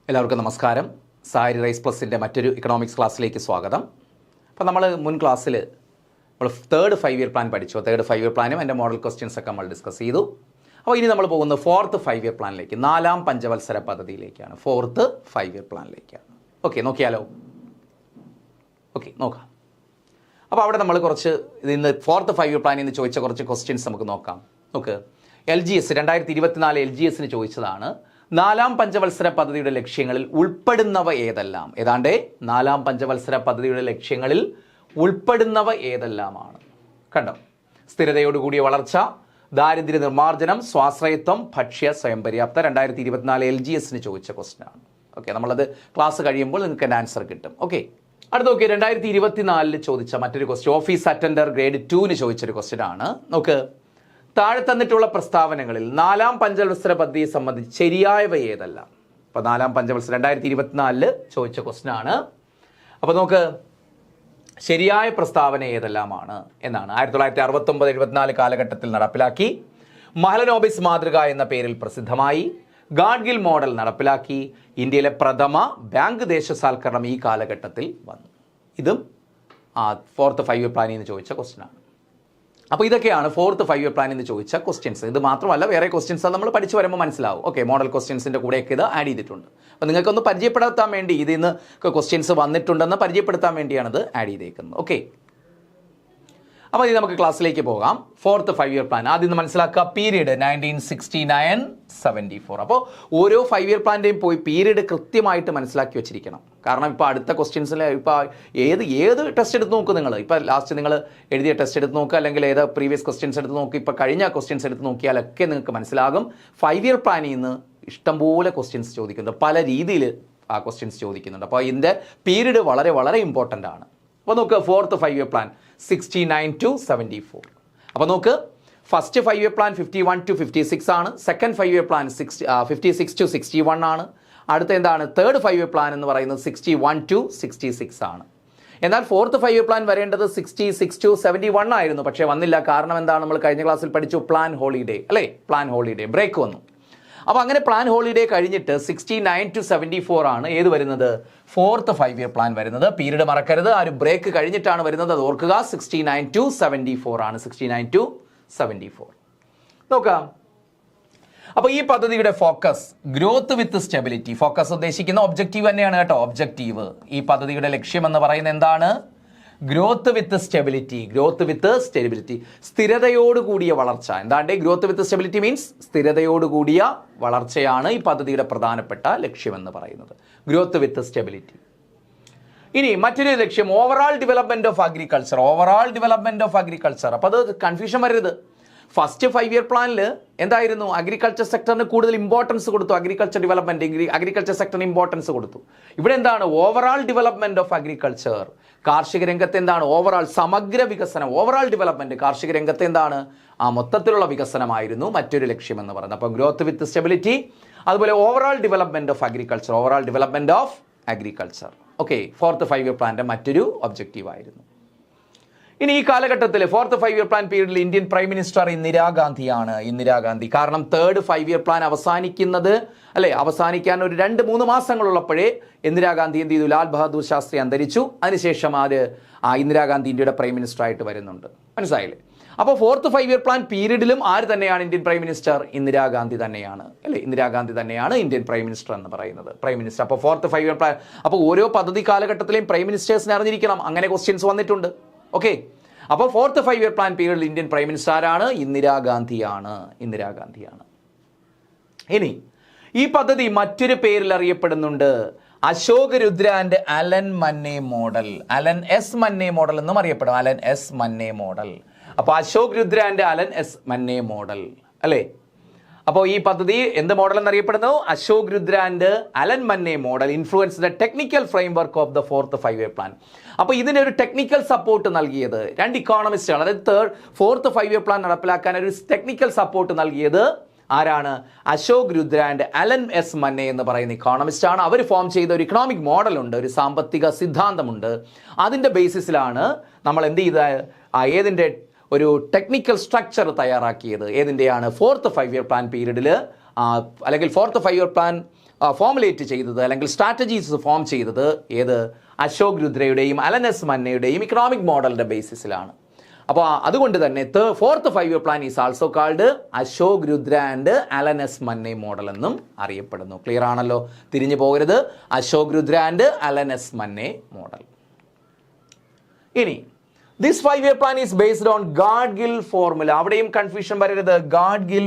എല്ലാവർക്കും നമസ്കാരം. സാരി റൈസ് പ്ലസിൻ്റെ മറ്റൊരു ഇക്കണോമിക്സ് ക്ലാസ്സിലേക്ക് സ്വാഗതം. അപ്പോൾ നമ്മൾ മുൻ ക്ലാസ്സിൽ നമ്മൾ തേർഡ് 5 ഇയർ പ്ലാൻ പഠിച്ചു. തേർഡ് 5 ഇയർ പ്ലാനും എൻ്റെ മോഡൽ ക്വസ്റ്റ്യൻസ് ഒക്കെ നമ്മൾ ഡിസ്കസ് ചെയ്തു. അപ്പോൾ ഇനി നമ്മൾ പോകുന്നത് ഫോർത്ത് 5 ഇയർ പ്ലാനിലേക്ക്, 4ാം പഞ്ചവത്സര പദ്ധതിയിലേക്കാണ്. ഫോർത്ത് 5 ഇയർ പ്ലാനിലേക്കാണ്. ഓക്കെ, നോക്കിയാലോ? ഓക്കെ, നോക്കാം. അപ്പോൾ അവിടെ നമ്മൾ കുറച്ച് ഇന്ന് ഫോർത്ത് 5 ഇയർ പ്ലാനിൽ നിന്ന് ചോദിച്ച കുറച്ച് ക്വസ്റ്റ്യൻസ് നമുക്ക് നോക്കാം. നോക്ക്, LGS 2024 LGS ചോദിച്ചതാണ് 4ാം പഞ്ചവത്സര പദ്ധതിയുടെ ലക്ഷ്യങ്ങളിൽ ഉൾപ്പെടുന്നവ ഏതെല്ലാം. ഏതാണ്ട് 4ാം പഞ്ചവത്സര പദ്ധതിയുടെ ലക്ഷ്യങ്ങളിൽ ഉൾപ്പെടുന്നവ ഏതെല്ലാമാണ്. കണ്ടോ? സ്ഥിരതയോടുകൂടിയ വളർച്ച, ദാരിദ്ര്യ നിർമ്മാർജ്ജനം, സ്വാശ്രയത്വം, ഭക്ഷ്യ സ്വയം പര്യാപ്ത. 2024 LGS ചോദിച്ച ക്വസ്റ്റ്യൻ ആണ്. ഓക്കെ, നമ്മളത് ക്ലാസ് കഴിയുമ്പോൾ നിങ്ങൾക്ക് എൻ്റെ ആൻസർ കിട്ടും. ഓക്കെ, അടുത്ത് നോക്കി 2024 ചോദിച്ച മറ്റൊരു ക്വസ്റ്റ്യൻ, ഓഫീസ് അറ്റൻഡർ ഗ്രേഡ് 2 ചോദിച്ചൊരു ക്വസ്റ്റ്യൻ ആണ്. നോക്ക്, താഴെ തന്നിട്ടുള്ള പ്രസ്താവനകളിൽ 4ാം പഞ്ചവത്സര പദ്ധതിയെ സംബന്ധിച്ച് ശരിയായവ ഏതെല്ലാം. അപ്പോൾ 4ാം പഞ്ചവത്സരം 2024 ചോദിച്ച ക്വസ്റ്റ്യൻ ആണ്. അപ്പോൾ നമുക്ക് ശരിയായ പ്രസ്താവന ഏതെല്ലാമാണ് എന്നാണ്. 1969-74 കാലഘട്ടത്തിൽ നടപ്പിലാക്കി. മഹലനോബിസ് മാതൃക എന്ന പേരിൽ പ്രസിദ്ധമായി. ഗാഡ്ഗിൽ മോഡൽ നടപ്പിലാക്കി. ഇന്ത്യയിലെ പ്രഥമ ബാങ്ക് ദേശസാൽക്കരണം ഈ കാലഘട്ടത്തിൽ വന്നു. ഇതും ഫോർത്ത് 5 ഇയർ പ്ലാനിൽ നിന്ന് ചോദിച്ച ക്വസ്റ്റ്യൻ ആണ്. അപ്പോൾ ഇതൊക്കെയാണ് ഫോർത്ത് 5 ഇയർ പ്ലാനിൽ നിന്ന് ചോദിച്ച ക്വസ്റ്റ്യൻസ്. ഇത് മാത്രമല്ല വേറെ ക്വസ്റ്റ്യൻസ് നമ്മൾ പഠിച്ചു വരുമ്പോൾ മനസ്സിലാവും. ഓക്കെ, മോഡൽ ക്വസ്റ്റ്യൻസിൻ്റെ കൂടെയൊക്കെ ഇത് ആഡ് ചെയ്തിട്ടുണ്ട്. അപ്പോൾ നിങ്ങൾക്കൊന്ന് പരിചയപ്പെടുത്താൻ വേണ്ടി, ഇതിൽ നിന്ന് ക്വസ്റ്റ്യൻസ് വന്നിട്ടുണ്ടെന്ന് പരിചയപ്പെടുത്താൻ വേണ്ടിയാണ് ഇത് ആഡ് ചെയ്തേക്കുന്നത്. ഓക്കെ, അപ്പോൾ ഇത് നമുക്ക് ക്ലാസ്സിലേക്ക് പോകാം. ഫോർത്ത് 5 ഇയർ പ്ലാൻ ആദ്യം മനസ്സിലാക്കുക. പീരീഡ് 1969-74. അപ്പോൾ ഓരോ 5 ഇയർ പ്ലാന്റെയും പോയി പീരീഡ് കൃത്യമായിട്ട് മനസ്സിലാക്കി വെച്ചിരിക്കണം. കാരണം ഇപ്പോൾ അടുത്ത ക്വസ്റ്റ്യൻസിൽ ഇപ്പോൾ ഏത് ടെസ്റ്റ് എടുത്ത് നോക്കും നിങ്ങൾ. ഇപ്പോൾ ലാസ്റ്റ് നിങ്ങൾ എഴുതിയ ടെസ്റ്റ് എടുത്ത് നോക്കുക, അല്ലെങ്കിൽ ഏത് പ്രീവിയസ് ക്വസ്റ്റ്യൻസ് എടുത്ത് നോക്കി, ഇപ്പോൾ കഴിഞ്ഞ ക്വസ്റ്റ്യൻസ് എടുത്ത് നോക്കിയാലൊക്കെ നിങ്ങൾക്ക് മനസ്സിലാകും 5 ഇയർ പ്ലാനിൽ നിന്ന് ഇഷ്ടംപോലെ ക്വസ്റ്റ്യൻസ് ചോദിക്കുന്നുണ്ട്. പല രീതിയിൽ ആ ക്വസ്റ്റ്യൻസ് ചോദിക്കുന്നുണ്ട്. അപ്പോൾ ഇതിൻ്റെ പീരീഡ് വളരെ വളരെ ഇമ്പോർട്ടൻ്റ് ആണ്. അപ്പോൾ നോക്കുക, ഫോർത്ത് 5 ഇയർ പ്ലാൻ 69-74. അപ്പോൾ നോക്ക്, ഫസ്റ്റ് 5 ഇയർ പ്ലാൻ 51-56 ആണ്. സെക്കൻഡ് 5 ഇയർ പ്ലാൻ 56-61 ആണ്. അടുത്ത എന്താണ്? തേർഡ് 5 ഇയർ പ്ലാൻ എന്ന് പറയുന്നത് 61-66 ആണ്. എന്നാൽ ഫോർത്ത് 5 ഇയർ പ്ലാൻ വരേണ്ടത് 66-71 ആയിരുന്നു. പക്ഷേ വന്നില്ല. കാരണം എന്താണ്? നമ്മൾ കഴിഞ്ഞ ക്ലാസ്സിൽ പഠിച്ചു, പ്ലാൻ ഹോളിഡേ അല്ലേ? പ്ലാൻ ഹോളിഡേ ബ്രേക്ക് വന്നു. അപ്പോൾ അങ്ങനെ പ്ലാൻ ഹോളിഡേ കഴിഞ്ഞിട്ട് 69-74 ആണ് ഏത് വരുന്നത്? ഫോർത്ത് 5 ഇയർ പ്ലാൻ വരുന്നത്. പീരീഡ് മറക്കരുത്, ആ ഒരു ബ്രേക്ക് കഴിഞ്ഞിട്ടാണ് വരുന്നത്, അത് ഓർക്കുക. 69-74 ആണ്. 69-74 നോക്കാം. അപ്പോൾ ഈ പദ്ധതിയുടെ focus growth with stability. Focus ഉദ്ദേശിക്കുന്ന ഒബ്ജക്റ്റീവ് തന്നെയാണ് കേട്ടോ. ഒബ്ജക്റ്റീവ്, ഈ പദ്ധതിയുടെ ലക്ഷ്യം എന്ന് പറയുന്നത് എന്താണ്? Growth with stability. Growth with stability, സ്ഥിരതയോടുകൂടിയ വളർച്ച. എന്താണ്ട് ഗ്രോത്ത് വിത്ത് സ്റ്റെബിലിറ്റി മീൻസ് സ്ഥിരതയോടുകൂടിയ വളർച്ചയാണ് ഈ പദ്ധതിയുടെ പ്രധാനപ്പെട്ട ലക്ഷ്യമെന്ന് പറയുന്നത്. Growth with stability. ഇനി മറ്റൊരു ലക്ഷ്യം overall development of agriculture. Overall development of agriculture. അപ്പോൾ അത് കൺഫ്യൂഷൻ വരരുത്. ഫസ്റ്റ് 5 ഇയർ പ്ലാനിൽ എന്തായിരുന്നു? അഗ്രികൾച്ചർ സെക്ടറിന് കൂടുതൽ ഇമ്പോർട്ടൻസ് കൊടുത്തു. അഗ്രികൾച്ചർ ഡെവലപ്മെന്റ്, അഗ്രികൾച്ചർ സെക്ടറിന് ഇമ്പോർട്ടൻസ് കൊടുത്തു. ഇവിടെ എന്താണ്? Overall development of agriculture. കാർഷിക രംഗത്ത് എന്താണ്? ഓവറാൾ സമഗ്ര വികസനം. ഓവറാൾ ഡെവലപ്മെന്റ് കാർഷിക രംഗത്ത് എന്താണ്? മൊത്തത്തിലുള്ള വികസനമായിരുന്നു മറ്റൊരു ലക്ഷ്യമെന്ന് പറയുന്നത്. അപ്പോൾ ഗ്രോത്ത് വിത്ത് സ്റ്റെബിലിറ്റി, അതുപോലെ overall development of agriculture. Overall development of agriculture. Okay, fourth 5 year പ്ലാന്റെ മറ്റൊരു ഒബ്ജക്റ്റീവ് ആയിരുന്നു. ഇനി ഈ കാലഘട്ടത്തിൽ ഫോർത്ത് 5 ഇയർ പ്ലാൻ പീരീഡിൽ ഇന്ത്യൻ പ്രൈം മിനിസ്റ്റർ ഇന്ദിരാഗാന്ധിയാണ്. ഇന്ദിരാഗാന്ധി. കാരണം തേർഡ് 5 ഇയർ പ്ലാൻ അവസാനിക്കാൻ ഒരു 2-3 മാസങ്ങളുള്ളപ്പോഴേ ഇന്ദിരാഗാന്ധി എന്ത് ചെയ്തു? ലാൽ ബഹാദൂർ ശാസ്ത്രി അന്തരിച്ചു. അതിനുശേഷം ഇന്ദിരാഗാന്ധി ഇന്ത്യയുടെ പ്രൈം മിനിസ്റ്റർ ആയിട്ട് വരുന്നുണ്ട്. മനസ്സിലായില്ലേ? അപ്പോൾ ഫോർത്ത് 5 ഇയർ പ്ലാൻ പീരീഡിലും ആര് തന്നെയാണ് ഇന്ത്യൻ പ്രൈം മിനിസ്റ്റർ? ഇന്ദിരാഗാന്ധി തന്നെയാണ് അല്ലേ? ഇന്ദിരാഗാന്ധി തന്നെയാണ് ഇന്ത്യൻ പ്രൈം മിനിസ്റ്റർ എന്ന് പറയുന്നത്. Prime minister. അപ്പോൾ ഫോർത്ത് 5 ഇയർ പ്ലാൻ, അപ്പോൾ ഓരോ പദ്ധതി കാലഘട്ടത്തിലെയും പ്രൈം മിനിസ്റ്റേഴ്സിനെ അറിഞ്ഞിരിക്കണം. അങ്ങനെ ക്വസ്റ്റ്യൻസ് വന്നിട്ടുണ്ട്. ഓക്കെ, അപ്പോൾ ഫോർത്ത് 5 ഇയർ പ്ലാൻ പീരീഡിൽ ഇന്ത്യൻ പ്രൈം മിനിസ്റ്റർ ആരാണ്? ഇന്ദിരാഗാന്ധിയാണ്. ഇനി ഈ പദ്ധതി മറ്റൊരു പേരിൽ അറിയപ്പെടുന്നുണ്ട്, Ashok Rudra and Alan Manne model. Alan S Manne model എന്നും അറിയപ്പെടും. Alan S Manne model. അപ്പോൾ Ashok Rudra and Alan S Manne model അല്ലേ? അപ്പോൾ ഈ പദ്ധതി എന്ത് മോഡൽ എന്നറിയപ്പെടുന്നു? Ashok Rudra and Alan Manne model influence the technical framework of the fourth 5 year plan. അപ്പോൾ ഇതിനൊരു ടെക്നിക്കൽ സപ്പോർട്ട് നൽകിയത് 2 ഇക്കോണമിസ്റ്റുകൾ. അതായത് ഫോർത്ത് 5 ഇയർ പ്ലാൻ നടപ്പിലാക്കാൻ ഒരു ടെക്നിക്കൽ സപ്പോർട്ട് നൽകിയത് ആരാണ്? Ashok Rudra and Alan S Manne എന്ന് പറയുന്ന ഇക്കോണമിസ്റ്റ് ആണ്. അവർ ഫോം ചെയ്ത ഒരു ഇക്കണോമിക് മോഡലുണ്ട്, ഒരു സാമ്പത്തിക സിദ്ധാന്തമുണ്ട്. അതിൻ്റെ ബേസിസിലാണ് നമ്മൾ എന്ത് ചെയ്ത ഏതിൻ്റെ ഒരു ടെക്നിക്കൽ സ്ട്രക്ചർ തയ്യാറാക്കിയത്. ഏതിൻ്റെയാണ്? ഫോർത്ത് 5 ഇയർ പ്ലാൻ പീരീഡിൽ അല്ലെങ്കിൽ ഫോർത്ത് 5 ഇയർ പ്ലാൻ ഫോമുലേറ്റ് ചെയ്തത് അല്ലെങ്കിൽ സ്ട്രാറ്റജീസ് ഫോം ചെയ്തത് ഏത് അശോക് രുദ്രയുടെയും അലൻ എസ് മന്നയുടെയും ഇക്കണോമിക് മോഡലിൻ്റെ ബേസിസിലാണ്. അപ്പോൾ അതുകൊണ്ട് തന്നെ fourth 5 year plan is also called Ashok Rudra and Alan S Manne model എന്നും അറിയപ്പെടുന്നു. ക്ലിയർ ആണല്ലോ, തിരിഞ്ഞു പോകരുത്. Ashok Rudra and Alan S Manne model. ഇനി this 5 year plan is based on Gadgil formula. അവിടെയും കൺഫ്യൂഷൻ വരരുത്. Gadgil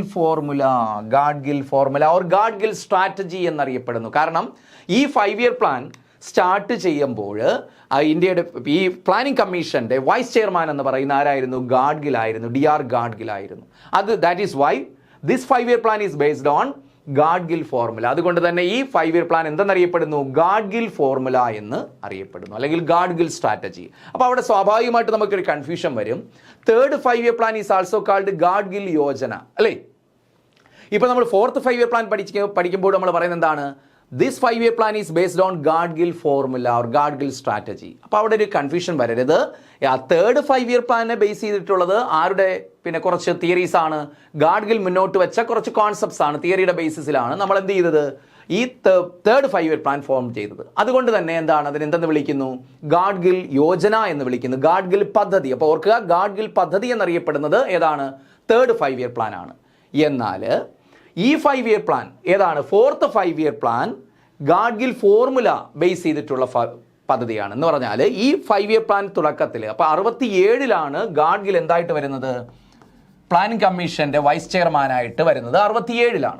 formula or Gadgil strategy എന്നറിയപ്പെടുന്നു. കാരണം ഈ 5 ഇയർ പ്ലാൻ സ്റ്റാർട്ട് ചെയ്യുമ്പോൾ ഇന്ത്യയുടെ ഈ പ്ലാനിംഗ് കമ്മീഷന്റെ വൈസ് ചെയർമാൻ എന്ന് പറയുന്ന ആരായിരുന്നു? ഗാഡ്ഗിലായിരുന്നു, DR ഗാഡ്ഗിലായിരുന്നു. That is why this 5 year plan is based on Gadgil formula. അതുകൊണ്ട് തന്നെ ഈ 5 ഇയർ പ്ലാൻ എന്തെന്നറിയപ്പെടുന്നു? ഗാഡ്ഗിൽ ഫോർമുല എന്ന് അറിയപ്പെടുന്നു, അല്ലെങ്കിൽ ഗാഡ്ഗിൽ സ്ട്രാറ്റജി. അപ്പോൾ അവിടെ സ്വാഭാവികമായിട്ട് നമുക്കൊരു കൺഫ്യൂഷൻ വരും. Third 5 year plan is also called Gadgil Yojana, അല്ലേ? ഇപ്പോൾ നമ്മൾ ഫോർത്ത് 5 ഇയർ പ്ലാൻ പഠിക്കുമ്പോൾ നമ്മൾ പറയുന്നത് എന്താണ്? This 5 year plan is based on Gadgil formula or Gadgil strategy. അപ്പോൾ അവിടെ ഒരു കൺഫ്യൂഷൻ വരരുത്. ആ തേർഡ് 5 ഇയർ പ്ലാനെ ബേസ് ചെയ്തിട്ടുള്ളത് ആരുടെ കുറച്ച് തിയറീസ് ആണ്? ഗാഡ്ഗിൽ മുന്നോട്ട് വെച്ച കുറച്ച് കോൺസെപ്റ്റ്സ് ആണ്, തിയറിയുടെ ബേസിസിലാണ് നമ്മൾ എന്ത് ചെയ്തത്? ഈ തേർഡ് 5 ഇയർ പ്ലാൻ ഫോം ചെയ്തത്. അതുകൊണ്ട് തന്നെ എന്താണ് അതിനെന്തെന്ന് വിളിക്കുന്നു? ഗാഡ്ഗിൽ യോജന എന്ന് വിളിക്കുന്നു, ഗാഡ്ഗിൽ പദ്ധതി. അപ്പോൾ ഓർക്കുക, ഗാഡ്ഗിൽ പദ്ധതി എന്നറിയപ്പെടുന്നത് ഏതാണ്? തേർഡ് 5 ഇയർ പ്ലാൻ ആണ്. എന്നാൽ ഈ 5 ഇയർ പ്ലാൻ ഏതാണ്? Fourth 5 year plan Gadgil formula base ചെയ്തിട്ടുള്ള പദ്ധതിയാണ്. എന്ന് പറഞ്ഞാൽ ഈ 5 ഇയർ പ്ലാൻ തുടക്കത്തിൽ, അപ്പോൾ 67 ഗാഡ്ഗിൽ എന്തായിട്ട് വരുന്നത്? പ്ലാനിംഗ് കമ്മീഷന്റെ വൈസ് ചെയർമാനായിട്ട് വരുന്നത് 67.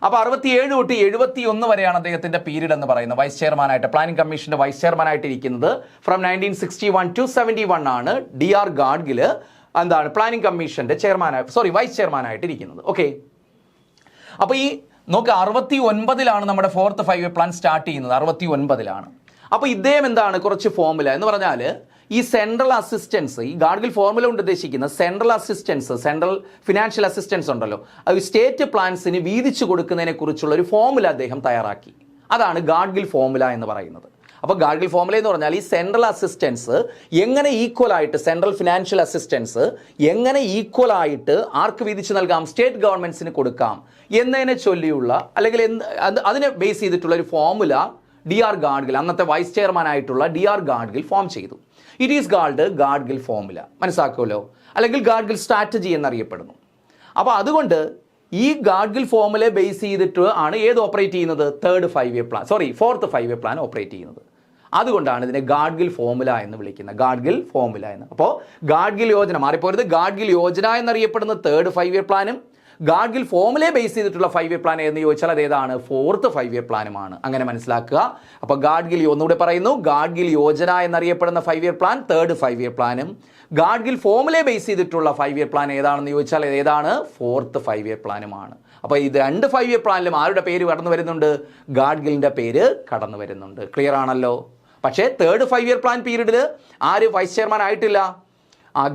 അപ്പോൾ 67 തൊട്ട് 71 വരെയാണ് അദ്ദേഹത്തിന്റെ പീരീഡ് എന്ന് പറയുന്നത്. വൈസ് ചെയർമാനായിട്ട്, പ്ലാനിംഗ് കമ്മീഷന്റെ വൈസ് ചെയർമാനായിട്ട് ഇരിക്കുന്നത് ഫ്രം 1961 to 71 ആണ് DR ഗാഡ്ഗിൽ എന്താണ് പ്ലാനിംഗ് കമ്മീഷന്റെ വൈസ് ചെയർമാനായിട്ട് ഇരിക്കുന്നത്. ഓക്കെ, അപ്പോൾ ഈ നോക്ക് 69 നമ്മുടെ ഫോർത്ത് 5 ഇയർ പ്ലാൻ സ്റ്റാർട്ട് ചെയ്യുന്നത് 69. അപ്പോൾ ഇദ്ദേഹം എന്താണ് കുറച്ച് ഫോർമുല എന്ന് പറഞ്ഞാൽ ഈ സെൻട്രൽ അസിസ്റ്റൻസ്, ഈ ഗാഡ്ഗിൽ ഫോർമുല കൊണ്ട് ഉദ്ദേശിക്കുന്ന central assistance, central financial assistance ഉണ്ടല്ലോ, അത് സ്റ്റേറ്റ് പ്ലാൻസിന് വീതിച്ചു കൊടുക്കുന്നതിനെ കുറിച്ചുള്ള ഒരു ഫോർമുല അദ്ദേഹം തയ്യാറാക്കി. അതാണ് ഗാഡ്ഗിൽ ഫോർമുല എന്ന് പറയുന്നത്. അപ്പോൾ ഗാഡ്ഗിൽ ഫോർമുല എന്ന് പറഞ്ഞാൽ ഈ സെൻട്രൽ അസിസ്റ്റൻസ് എങ്ങനെ ഈക്വൽ ആയിട്ട്, സെൻട്രൽ ഫിനാൻഷ്യൽ അസിസ്റ്റൻസ് എങ്ങനെ ഈക്വൽ ആയിട്ട് ആർക്ക് വീതിച്ച് നൽകാം? സ്റ്റേറ്റ് ഗവൺമെന്റ്സിന് കൊടുക്കാം എന്നതിനെ ചൊല്ലിയുള്ള, അല്ലെങ്കിൽ അതിനെ ബേസ് ചെയ്തിട്ടുള്ള ഒരു ഫോർമുല DR ഗാഡ്ഗിൽ, അന്നത്തെ വൈസ് ചെയർമാൻ ആയിട്ടുള്ള DR ഗാഡ്ഗിൽ ഫോം ചെയ്തു. It is called Gadgil formula. മനസ്സിലാക്കുമല്ലോ, അല്ലെങ്കിൽ ഗാഡ്ഗിൽ സ്ട്രാറ്റജി എന്നറിയപ്പെടുന്നു. അപ്പോൾ അതുകൊണ്ട് ഈ ഗാഡ്ഗിൽ ഫോർമുല ബേസ് ചെയ്തിട്ട് ആണ് ഏത് ഓപ്പറേറ്റ് ചെയ്യുന്നത്? ഫോർത്ത് 5 ഇയർ പ്ലാൻ ഓപ്പറേറ്റ് ചെയ്യുന്നത്. അതുകൊണ്ടാണ് ഇതിനെ ഗാഡ്ഗിൽ ഫോർമുല എന്ന് വിളിക്കുന്നത്, ഗാഡ്ഗിൽ ഫോർമുല എന്ന്. അപ്പോൾ ഗാഡ്ഗിൽ യോജന മാറിപ്പോരുത്. ഗാഡ്ഗിൽ യോജന എന്നറിയപ്പെടുന്ന തേർഡ് 5 ഇയർ പ്ലാനും ഗാഡ്ഗിൽ ഫോർമുലയെ ബേസ് ചെയ്തിട്ടുള്ള 5 ഇയർ പ്ലാൻ എന്ന് ചോദിച്ചാൽ അത് ഏതാണ്? ഫോർത്ത് 5 ഇയർ പ്ലാനുമാണ്. അങ്ങനെ മനസ്സിലാക്കുക. അപ്പോൾ ഗാഡ്ഗിൽ, ഒന്നുകൂടെ പറയുന്നു, ഗാഡ്ഗിൽ യോജന എന്നറിയപ്പെടുന്ന 5 ഇയർ പ്ലാൻ തേർഡ് 5 ഇയർ പ്ലാനും ഗാഡ്ഗിൽ ഫോർമുലയെ ബേസ് ചെയ്തിട്ടുള്ള 5 ഇയർ പ്ലാൻ ഏതാണെന്ന് ചോദിച്ചാൽ ഏതാണ്? ഫോർത്ത് 5 ഇയർ പ്ലാനുമാണ്. അപ്പോൾ ഇത് രണ്ട് 5 ഇയർ പ്ലാനിലും ആരുടെ പേര് കടന്നു വരുന്നുണ്ട്? ഗാഡ്ഗിലിൻ്റെ പേര് കടന്നു വരുന്നുണ്ട്. ക്ലിയർ ആണല്ലോ? പക്ഷേ തേർഡ് 5 ഇയർ പ്ലാൻ പീരീഡിൽ ആര് വൈസ് ചെയർമാൻ ആയിട്ടില്ല?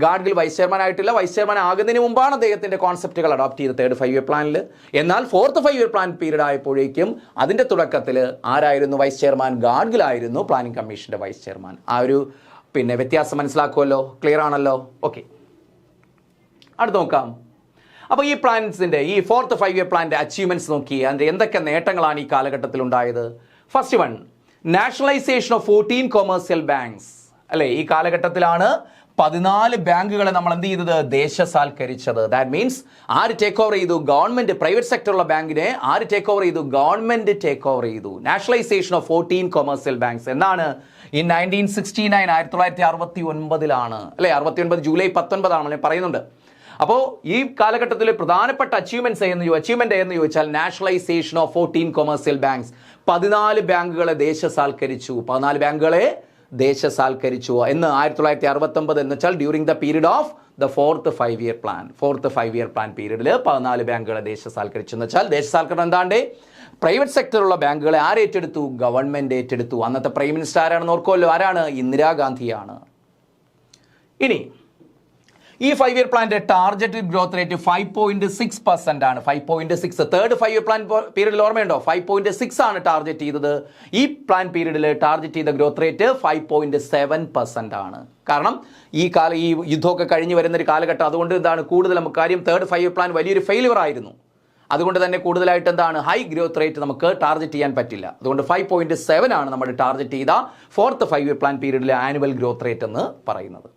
ഗാഡ്ഗിൽ വൈസ് ചെയർമാൻ ആയിട്ടില്ല. വൈസ് ചെയർമാൻ ആകുന്നതിന് മുമ്പാണ് അദ്ദേഹത്തിന്റെ കോൺസെപ്റ്റുകൾ അഡോപ്റ്റ് ചെയ്ത് തേർഡ് 5 ഇയർ പ്ലാനിൽ. എന്നാൽ ഫോർത്ത് 5 ഇയർ പ്ലാൻ പീരീഡ് ആയപ്പോഴേക്കും അതിന്റെ തുടക്കത്തിൽ ആരായിരുന്നു വൈസ് ചെയർമാൻ? ഗാഡ്ഗിലായിരുന്നു പ്ലാനിംഗ് കമ്മീഷന്റെ വൈസ് ചെയർമാൻ. ആ ഒരു വ്യത്യാസം മനസ്സിലാക്കുമല്ലോ? ക്ലിയർ ആണല്ലോ? ഓക്കെ, അടുത്ത് നോക്കാം. അപ്പോൾ ഈ പ്ലാൻസിന്റെ, ഈ ഫോർത്ത് 5 ഇയർ പ്ലാന്റെ അച്ചീവ്മെന്റ്സ് നോക്കി അതിന്റെ എന്തൊക്കെ നേട്ടങ്ങളാണ് ഈ കാലഘട്ടത്തിൽ ഉണ്ടായത്? First one, nationalisation of 14 commercial banks, അല്ലേ? ഈ കാലഘട്ടത്തിലാണ് 14 ബാങ്കുകളെ നമ്മൾ എന്ത് ചെയ്തത്? ദേശസാൽക്കരിച്ചത്. ദാറ്റ് മീൻസ് ആര് ടേക്ക് ഓവർ ചെയ്തു? ഗവൺമെന്റ്. പ്രൈവറ്റ് സെക്ടറുള്ള ബാങ്കിനെ ആര് ടേക്ക് ഓവർ ചെയ്തു? ഗവൺമെന്റ് ടേക്ക് ഓവർ ചെയ്തു. നാഷണലൈസേഷൻ ഓഫ് 14 കൊമേഴ്സ്യൽ ബാങ്ക്സ് എന്നാണ്? ഇൻ 1969, 1969 അല്ലേ? 69 ജൂലൈ 19 പറയുന്നുണ്ട്. അപ്പോൾ ഈ കാലഘട്ടത്തിലെ പ്രധാനപ്പെട്ട അച്ചീവ്മെന്റ് എന്ന് ചോദിച്ചാൽ നാഷണലൈസേഷൻ ഓഫ് 14 കൊമേഴ്സ്യൽ ബാങ്ക്സ്, 14 ബാങ്കുകളെ ദേശസാൽക്കരിച്ചു. 14 ബാങ്കുകളെ ദേശസാൽക്കരിച്ചു എന്ന് 1969 എന്ന് വെച്ചാൽ during the period of the fourth 5 year plan. Fourth 5 year plan പീരീഡിൽ 14 ബാങ്കുകളെ ദേശസാൽക്കരിച്ചു എന്ന് വെച്ചാൽ ദേശസാൽക്കരണം എന്താണ്ട്? പ്രൈവറ്റ് സെക്ടറുള്ള ബാങ്കുകളെ ആര് ഏറ്റെടുത്തു? ഗവൺമെന്റ് ഏറ്റെടുത്തു. അന്നത്തെ പ്രൈം മിനിസ്റ്റർ ആരാണെന്ന് ഓർക്കുമല്ലോ? ആരാണ്? ഇന്ദിരാഗാന്ധിയാണ്. ഇനി ഈ 5 ഇയർ പ്ലാന്റെ ടാർഗറ്റ് ഗ്രോത്ത് റേറ്റ് 5.6% ആണ്. 5.6. തേർഡ് 5 ഇയർ പ്ലാൻ പീരീഡിൽ ഓർമ്മയുണ്ടോ? 5.6 ആണ് ടാർഗറ്റ് ചെയ്തത്. ഈ പ്ലാൻ പീരീഡിൽ ടാർഗറ്റ് ചെയ്ത ഗ്രോത്ത് റേറ്റ് 5.7% ആണ്. കാരണം ഈ യുദ്ധമൊക്കെ കഴിഞ്ഞ് വരുന്നൊരു കാലഘട്ടം. അതുകൊണ്ട് എന്താണ് കൂടുതൽ നമുക്ക് കാര്യം തേർഡ് 5 ഇയർ പ്ലാൻ വലിയൊരു ഫെയിലിയർ ആയിരുന്നു. അതുകൊണ്ട് തന്നെ കൂടുതലായിട്ട് എന്താണ് ഹൈ ഗ്രോത്ത് റേറ്റ് നമുക്ക് ടാർഗറ്റ് ചെയ്യാൻ പറ്റില്ല. അതുകൊണ്ട് 5.7 ആണ് നമ്മൾ ടാർഗറ്റ് ചെയ്ത 4th 5 ഇയർ പ്ലാൻ പീരീഡിലെ ആനുവൽ ഗ്രോത്ത് റേറ്റ് എന്ന് പറയുന്നത്.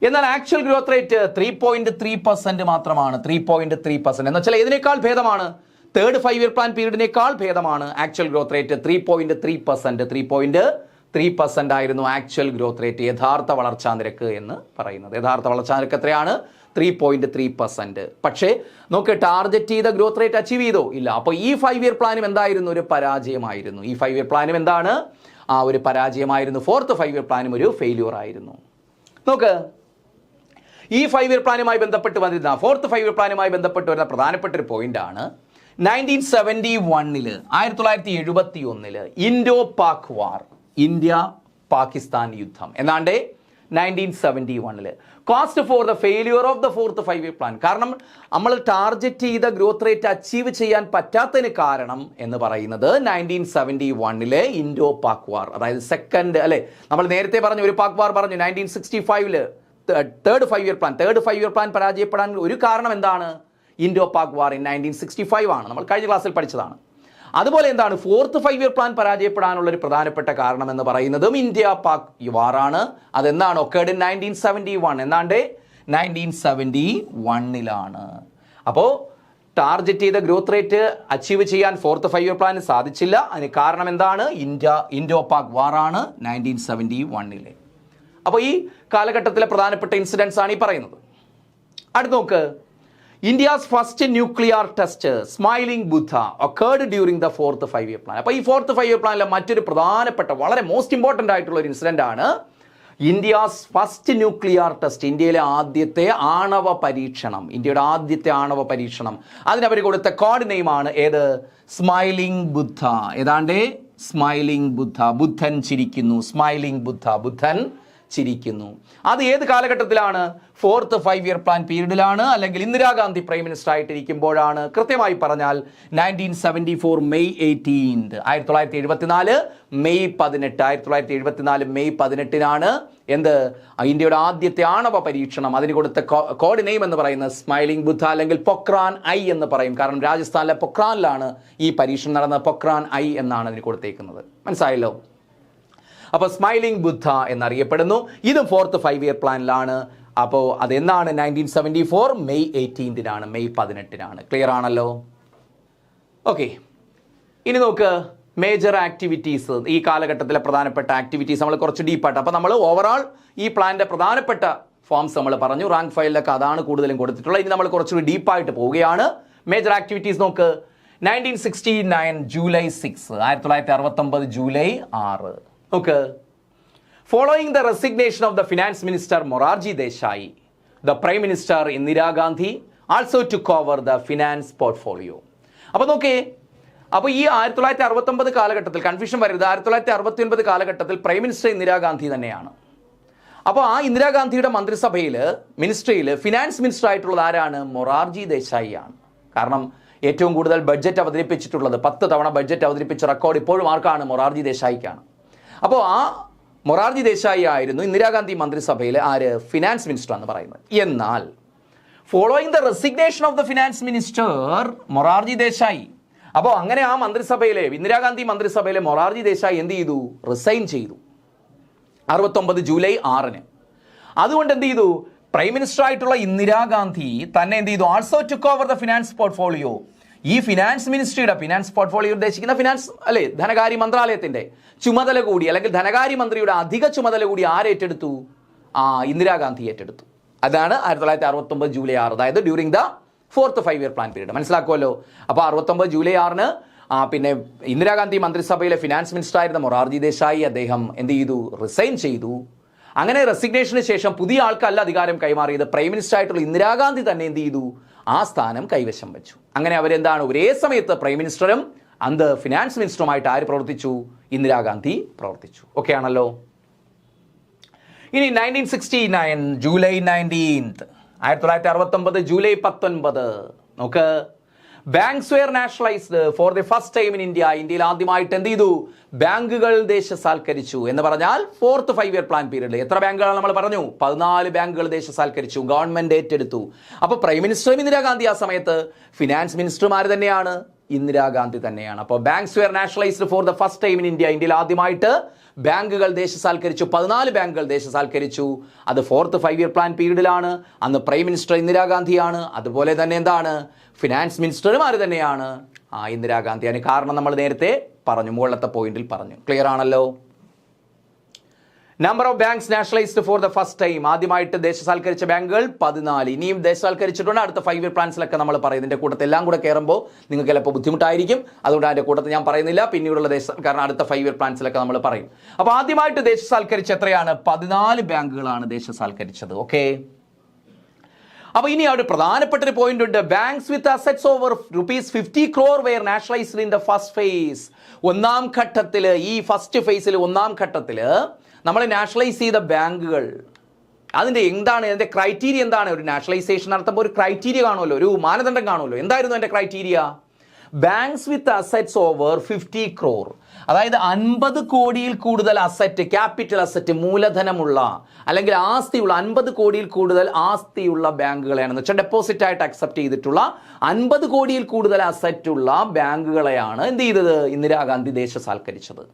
എന്നാൽ ആക്ച്വൽ ഗ്രോത്ത് റേറ്റ് 3.3% മാത്രമാണ്. 3.3% എന്ന് വെച്ചാൽ ഇതിനേക്കാൾ ഭേദമാണ്. 3rd 5 ഇയർ പ്ലാൻ പീരീഡിനേക്കാൾ ഭേദമാണ് ആക്ച്വൽ ഗ്രോത്ത് റേറ്റ്. 3.3%. 3.3% ആയിരുന്നു ആക്ച്വൽ ഗ്രോത്ത് റേറ്റ്, യഥാർത്ഥ വളർച്ചാ നിരക്ക് എന്ന് പറയുന്നത്. യഥാർത്ഥ വളർച്ചാ നിരക്ക് എത്രയാണ്? 3.3%. പക്ഷേ നമുക്ക് ടാർഗറ്റ് ചെയ്ത ഗ്രോത്ത് റേറ്റ് അച്ചീവ് ചെയ്തോ? ഇല്ല. അപ്പോൾ ഈ 5 ഇയർ പ്ലാനും എന്തായിരുന്നു? ഒരു പരാജയമായിരുന്നു. ഈ 5 ഇയർ പ്ലാനും എന്താണ്? ഒരു പരാജയമായിരുന്നു. 4th 5 ഇയർ പ്ലാനും ഒരു ഫെയില്യൂർ ആയിരുന്നു. നോക്ക്, ഈ 5 ഇയർ പ്ലാനുമായി ബന്ധപ്പെട്ട് വന്നിരുന്ന 4th 5 ഇയർ പ്ലാനുമായി ബന്ധപ്പെട്ട് വരുന്ന പ്രധാനപ്പെട്ട ഒരു പോയിന്റ് ആണ് 1971 ഇൻഡോ പാക് വാർ, ഇന്ത്യ പാകിസ്ഥാൻ യുദ്ധം. എന്നാണ്ട് 1971 cost for the failure of the 4th 5 year plan. കാരണം നമ്മൾ ടാർഗറ്റ് ചെയ്ത ഗ്രോത്ത് റേറ്റ് അച്ചീവ് ചെയ്യാൻ പറ്റാത്തതിന് കാരണം എന്ന് പറയുന്നത് 1971 ഇൻഡോ പാക് വാർ, അതായത് സെക്കൻഡ് അല്ലെ, നമ്മൾ നേരത്തെ പറഞ്ഞു ഒരു പാക് വാർ പറഞ്ഞു 1965 3rd 5 year plan. 3rd 5 year plan പരാജയപ്പെടാൻ ഒരു കാരണം എന്താണ്? ഇൻഡോ പാക് വാർ ഇൻ 1965 ആണ്. നമ്മൾ കഴിഞ്ഞ ക്ലാസ്സിൽ പഠിച്ചതാണ്. അതുപോലെ എന്താണ് 4th 5 ഇയർ പ്ലാൻ പരാജയപ്പെടാനുള്ള ഒരു പ്രധാനപ്പെട്ട കാരണം എന്ന് പറയുന്നതും ഇന്ത്യ പാക് വാറാണ്. അതെന്താണ്? Occurred in 1971. എന്നാണ്ട് 1971 അപ്പോൾ ടാർഗറ്റ് ചെയ്ത ഗ്രോത്ത് റേറ്റ് അച്ചീവ് ചെയ്യാൻ 4th 5 ഇയർ പ്ലാന് സാധിച്ചില്ല. അതിന് കാരണം എന്താണ്? ഇൻഡോ പാക് വാറാണ് 1971. അപ്പോൾ ഈ കാലഘട്ടത്തിലെ പ്രധാനപ്പെട്ട ഇൻസിഡൻസ് ആണ് ഈ പറയുന്നത്. അടുത്ത് നോക്ക്, India's first nuclear test smiling Buddha occurred during the 4th 5 year plan. അപ്പോൾ ഈ 4th 5 ഇയർ പ്ലാനിലെ മറ്റൊരു പ്രധാനപ്പെട്ട വളരെ മോസ്റ്റ് ഇമ്പോർട്ടൻ്റ് ആയിട്ടുള്ള ഒരു ഇൻസിഡൻ്റ് ആണ് ഇന്ത്യസ് ഫസ്റ്റ് ന്യൂക്ലിയർ ടെസ്റ്റ്, ഇന്ത്യയിലെ ആദ്യത്തെ ആണവ പരീക്ഷണം. ഇന്ത്യയുടെ ആദ്യത്തെ ആണവ പരീക്ഷണം, അതിനവർ കൊടുത്ത കോഡ് നെയിമാണ് ഏത്? സ്മൈലിംഗ് ബുദ്ധ. ഏതാണ്ട് സ്മൈലിംഗ് ബുദ്ധ, ബുദ്ധൻ ചിരിക്കുന്നു. സ്മൈലിംഗ് ബുദ്ധ, ബുദ്ധൻ ചിരിക്കുന്നു. അത് ഏത് കാലഘട്ടത്തിലാണ്? 4th 5 ഇയർ പ്ലാൻ പീരീഡിലാണ്, അല്ലെങ്കിൽ ഇന്ദിരാഗാന്ധി പ്രൈം മിനിസ്റ്റർ ആയിട്ടിരിക്കുമ്പോഴാണ്. കൃത്യമായി പറഞ്ഞാൽ 1974 മെയ് 18, 1974 മെയ് 18, 1974 മെയ് 18 എന്ത്? ഇന്ത്യയുടെ ആദ്യത്തെ ആണവ പരീക്ഷണം. അതിന് കൊടുത്ത കോഡ് നെയിം എന്ന് പറയുന്നത് സ്മൈലിംഗ് ബുദ്ധ, അല്ലെങ്കിൽ പൊക്രാൻ ഐ എന്ന് പറയും. കാരണം രാജസ്ഥാനിലെ പൊക്രാനിലാണ് ഈ പരീക്ഷണം നടന്നത്. പൊക്രാൻ ഐ എന്നാണ് അതിന് കൊടുത്തേക്കുന്നത്. മനസ്സിലായല്ലോ? അപ്പോൾ സ്മൈലിംഗ് ബുദ്ധ എന്നറിയപ്പെടുന്നു. ഇതും 4th 5 ഇയർ പ്ലാനിലാണ്. അപ്പോൾ അതെന്നാണ്? 1974 മെയ് 18 മെയ് 18. ക്ലിയർ ആണല്ലോ? ഓക്കെ, ഇനി നോക്ക് മേജർ ആക്ടിവിറ്റീസ്. ഈ കാലഘട്ടത്തിലെ പ്രധാനപ്പെട്ട ആക്ടിവിറ്റീസ് നമ്മൾ കുറച്ച് ഡീപ്പായിട്ട്. അപ്പോൾ നമ്മൾ ഓവറാൾ ഈ പ്ലാനിൻ്റെ പ്രധാനപ്പെട്ട ഫോംസ് നമ്മൾ പറഞ്ഞു. റാങ്ക് ഫയലിലൊക്കെ അതാണ് കൂടുതലും കൊടുത്തിട്ടുള്ളത്. ഇനി നമ്മൾ കുറച്ചുകൂടി ഡീപ്പായിട്ട് പോവുകയാണ്. മേജർ ആക്ടിവിറ്റീസ് നോക്ക്. 1969 ജൂലൈ 6, 1969 ജൂലൈ 6. നോക്ക്, following the resignation of the finance minister Morarji Desai, the prime minister Indira Gandhi also took over the finance portfolio. അപ്പോൾ നോക്കേ, അപ്പോൾ ഈ 1969 കാലഘട്ടത്തിൽ കൺഫ്യൂഷൻ വരരുത്. 1969 കാലഘട്ടത്തിൽ പ്രൈം മിനിസ്റ്റർ ഇന്ദിരാഗാന്ധി തന്നെയാണ്. അപ്പോൾ ആ ഇന്ദിരാഗാന്ധിയുടെ മന്ത്രിസഭയിൽ മിനിസ്ട്രിയിൽ ഫിനാൻസ് മിനിസ്റ്റർ ആയിട്ടുള്ളത് ആരാണ്? മൊറാർജി ദേശായി ആണ്. കാരണം ഏറ്റവും കൂടുതൽ ബഡ്ജറ്റ് അവതരിപ്പിച്ചിട്ടുള്ളത്, 10 തവണ ബഡ്ജറ്റ് അവതരിപ്പിച്ച റെക്കോർഡ് ഇപ്പോഴും ആർക്കാണ്? മൊറാർജി ദേശായിക്കാണ്. അപ്പോൾ ആ മൊറാർജി ദേശായി ആയിരുന്നു ഇന്ദിരാഗാന്ധി മന്ത്രിസഭയിലെ ഫിനാൻസ് മിനിസ്റ്റർ എന്ന് പറയുന്നത്. എന്നാൽ following the resignation of the finance minister Morarji Desai, അപ്പോൾ അങ്ങനെ ആ മന്ത്രിസഭയിലെ ഇന്ദിരാഗാന്ധി മന്ത്രിസഭയിലെ മൊറാർജി ദേശായി എന്ത് ചെയ്തു? റിസൈൻ ചെയ്തു 69 ജൂലൈ 6. അതുകൊണ്ട് എന്ത് ചെയ്തു? പ്രൈം മിനിസ്റ്റർ ആയിട്ടുള്ള ഇന്ദിരാഗാന്ധി തന്നെ എന്ത് ചെയ്തു? Also took over the finance portfolio. ഈ ഫിനാൻസ് മിനിസ്ട്രിയുടെ, ഫിനാൻസ് പോർട്ട്ഫോളിയോ ഉദ്ദേശിക്കുന്ന ഫിനാൻസ് അല്ലെ, ധനകാര്യ മന്ത്രാലയത്തിന്റെ ചുമതല കൂടി, അല്ലെങ്കിൽ ധനകാര്യമന്ത്രിയുടെ അധിക ചുമതല കൂടി ആരേറ്റെടുത്തു? ഇന്ദിരാഗാന്ധി ഏറ്റെടുത്തു. അതാണ് 1969 ജൂലൈ 6, അതായത് during the 4th 5 year plan period. മനസ്സിലാക്കുമല്ലോ? അപ്പോൾ 69 ജൂലൈ 6 പിന്നെ ഇന്ദിരാഗാന്ധി മന്ത്രിസഭയിലെ ഫിനാൻസ് മിനിസ്റ്റർ ആയിരുന്ന മൊറാർജി ദേശായി അദ്ദേഹം എന്ത് ചെയ്തു? റിസൈൻ ചെയ്തു. അങ്ങനെ റെസിഗ്നേഷന് ശേഷം പുതിയ ആൾക്കല്ല അധികാരം കൈമാറിയത്, പ്രൈം മിനിസ്റ്റർ ആയിട്ടുള്ള ഇന്ദിരാഗാന്ധി തന്നെ എന്ത് ചെയ്തു? ആ സ്ഥാനം കൈവശം വെച്ചു. അങ്ങനെ അവരെന്താണ്? ഒരേ സമയത്ത് പ്രൈം മിനിസ്റ്ററും അന്ന് ഫിനാൻസ് മിനിസ്റ്ററുമായിട്ട് ആര് പ്രവർത്തിച്ചു? ഇന്ദിരാഗാന്ധി പ്രവർത്തിച്ചു. ഓക്കെ ആണല്ലോ? ഇനി 1969 ജൂലൈ 19, 1969 ജൂലൈ 19. നോക്ക്, banks were nationalised for the first time in India. ഇന്ത്യയിൽ ആദ്യമായിട്ട് എന്ത് ചെയ്തു? ബാങ്കുകൾ ദേശസാൽക്കരിച്ചു എന്ന് പറഞ്ഞാൽ 4th 5-year പ്ലാൻ പീരീഡിൽ എത്ര ബാങ്കുകൾ നമ്മൾ പറഞ്ഞു? 14 ബാങ്കുകൾ ദേശസാൽക്കരിച്ചു, ഗവൺമെന്റ് ഏറ്റെടുത്തു. അപ്പൊ പ്രൈം മിനിസ്റ്ററും ഇന്ദിരാഗാന്ധി ആ സമയത്ത്, ഫിനാൻസ് മിനിസ്റ്റർമാർ തന്നെയാണ് ഇന്ദിരാഗാന്ധി തന്നെയാണ്. അപ്പോൾ banks were nationalised for the first time in India. ഇന്ത്യയിൽ ആദ്യമായിട്ട് ബാങ്കുകൾ ദേശസാൽക്കരിച്ചു, 14 ബാങ്കുകൾ ദേശസാൽക്കരിച്ചു. അത് 4th 5-year പ്ലാൻ പീരീഡിലാണ്. അന്ന് പ്രൈം മിനിസ്റ്റർ ഇന്ദിരാഗാന്ധിയാണ്. അതുപോലെ തന്നെ എന്താണ്? ഫിനാൻസ് മിനിസ്റ്റർമാർ തന്നെയാണ് ഇന്ദിരാഗാന്ധിയാണ്. കാരണം നമ്മൾ നേരത്തെ പറഞ്ഞു, മുകളിലത്തെ പോയിന്റിൽ പറഞ്ഞു. ക്ലിയർ ആണല്ലോ? Number of banks nationalised for the first time. ആദ്യമായിട്ട് ദേശസാൽക്കരിച്ച ബാങ്കുകൾ 14. ഇനിയും ദേശസാൽക്കരിച്ചിട്ടുണ്ട്. അടുത്ത 5-year പ്ലാൻസിലൊക്കെ നമ്മൾ പറയും. ഇതിന്റെ കൂട്ടത്തിൽ എല്ലാം കൂടെ കയറുമ്പോൾ നിങ്ങൾക്ക് ചിലപ്പോൾ ബുദ്ധിമുട്ടായിരിക്കും. അതുകൊണ്ട് അതിന്റെ കൂട്ടത്തിൽ ഞാൻ പറയുന്നില്ല. പിന്നീടുള്ള കാരണം അടുത്ത 5-year പ്ലാൻസിലൊക്കെ നമ്മൾ പറയും. അപ്പോൾ ആദ്യമായിട്ട് ദേശസാൽക്കരിച്ച എത്രയാണ്? 14 ബാങ്കുകളാണ് ദേശസാൽക്കരിച്ചത്. ഓക്കെ. അപ്പോൾ ഇനി അവിടെ പ്രധാനപ്പെട്ട ഒരു പോയിന്റ് ഉണ്ട്. Banks with assets over ₹50 crore were nationalised in the first phase. ഒന്നാം ഘട്ടത്തിൽ, ഈ ഫസ്റ്റ് ഫേസിൽ ഒന്നാം ഘട്ടത്തിൽ നമ്മൾ നാഷണലൈസ് ചെയ്ത ബാങ്കുകൾ, അതിൻ്റെ എന്താണ്, അതിൻ്റെ ക്രൈറ്റീരിയ എന്താണ്? ഒരു നാഷണലൈസേഷൻ നടത്തുമ്പോൾ ഒരു ക്രൈറ്റീരിയ കാണുമല്ലോ, ഒരു മാനദണ്ഡം കാണുമല്ലോ. എന്തായിരുന്നു അതിൻ്റെ criteria? Banks with assets over 50 crore, അതായത് 50 കോടിയിൽ കൂടുതൽ അസറ്റ്, ക്യാപിറ്റൽ അസറ്റ്, മൂലധനമുള്ള അല്ലെങ്കിൽ ആസ്തിയുള്ള 50 കോടിയിൽ കൂടുതൽ ആസ്തിയുള്ള ബാങ്കുകളെയാണെന്ന് വെച്ചാൽ ഡെപ്പോസിറ്റ് ആയിട്ട് അക്സെപ്റ്റ് ചെയ്തിട്ടുള്ള 50 കോടിയിൽ കൂടുതൽ അസറ്റ് ഉള്ള ബാങ്കുകളെയാണ് എന്ത് ചെയ്തത്? ഇന്ദിരാഗാന്ധി ദേശസാൽക്കരിച്ചത്.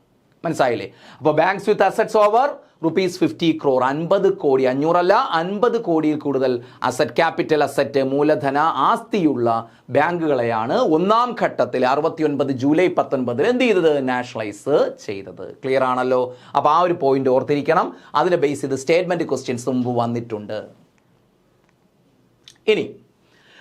മനസ്സിലായില്ലേ? അപ്പോൾ banks with assets over ₹50 crore, 50 കോടി, 500 അല്ല, 50 കോടിയിൽ കൂടുതൽ അസറ്റ്, ക്യാപിറ്റൽ അസറ്റ്, മൂലധന ആസ്തിയുള്ള ബാങ്കുകളെയാണ് ഒന്നാം ഘട്ടത്തിൽ 69 ജൂലൈ 19 എന്ത് ചെയ്തത്? നാഷണലൈസ് ചെയ്തത്. ക്ലിയർ ആണല്ലോ? അപ്പോൾ ആ ഒരു പോയിന്റ് ഓർത്തിരിക്കണം. അതിനെ ബേസ് ചെയ്ത് സ്റ്റേറ്റ്മെന്റ് ക്വസ്റ്റ്യൻസ് മുമ്പ് വന്നിട്ടുണ്ട്. ഇനി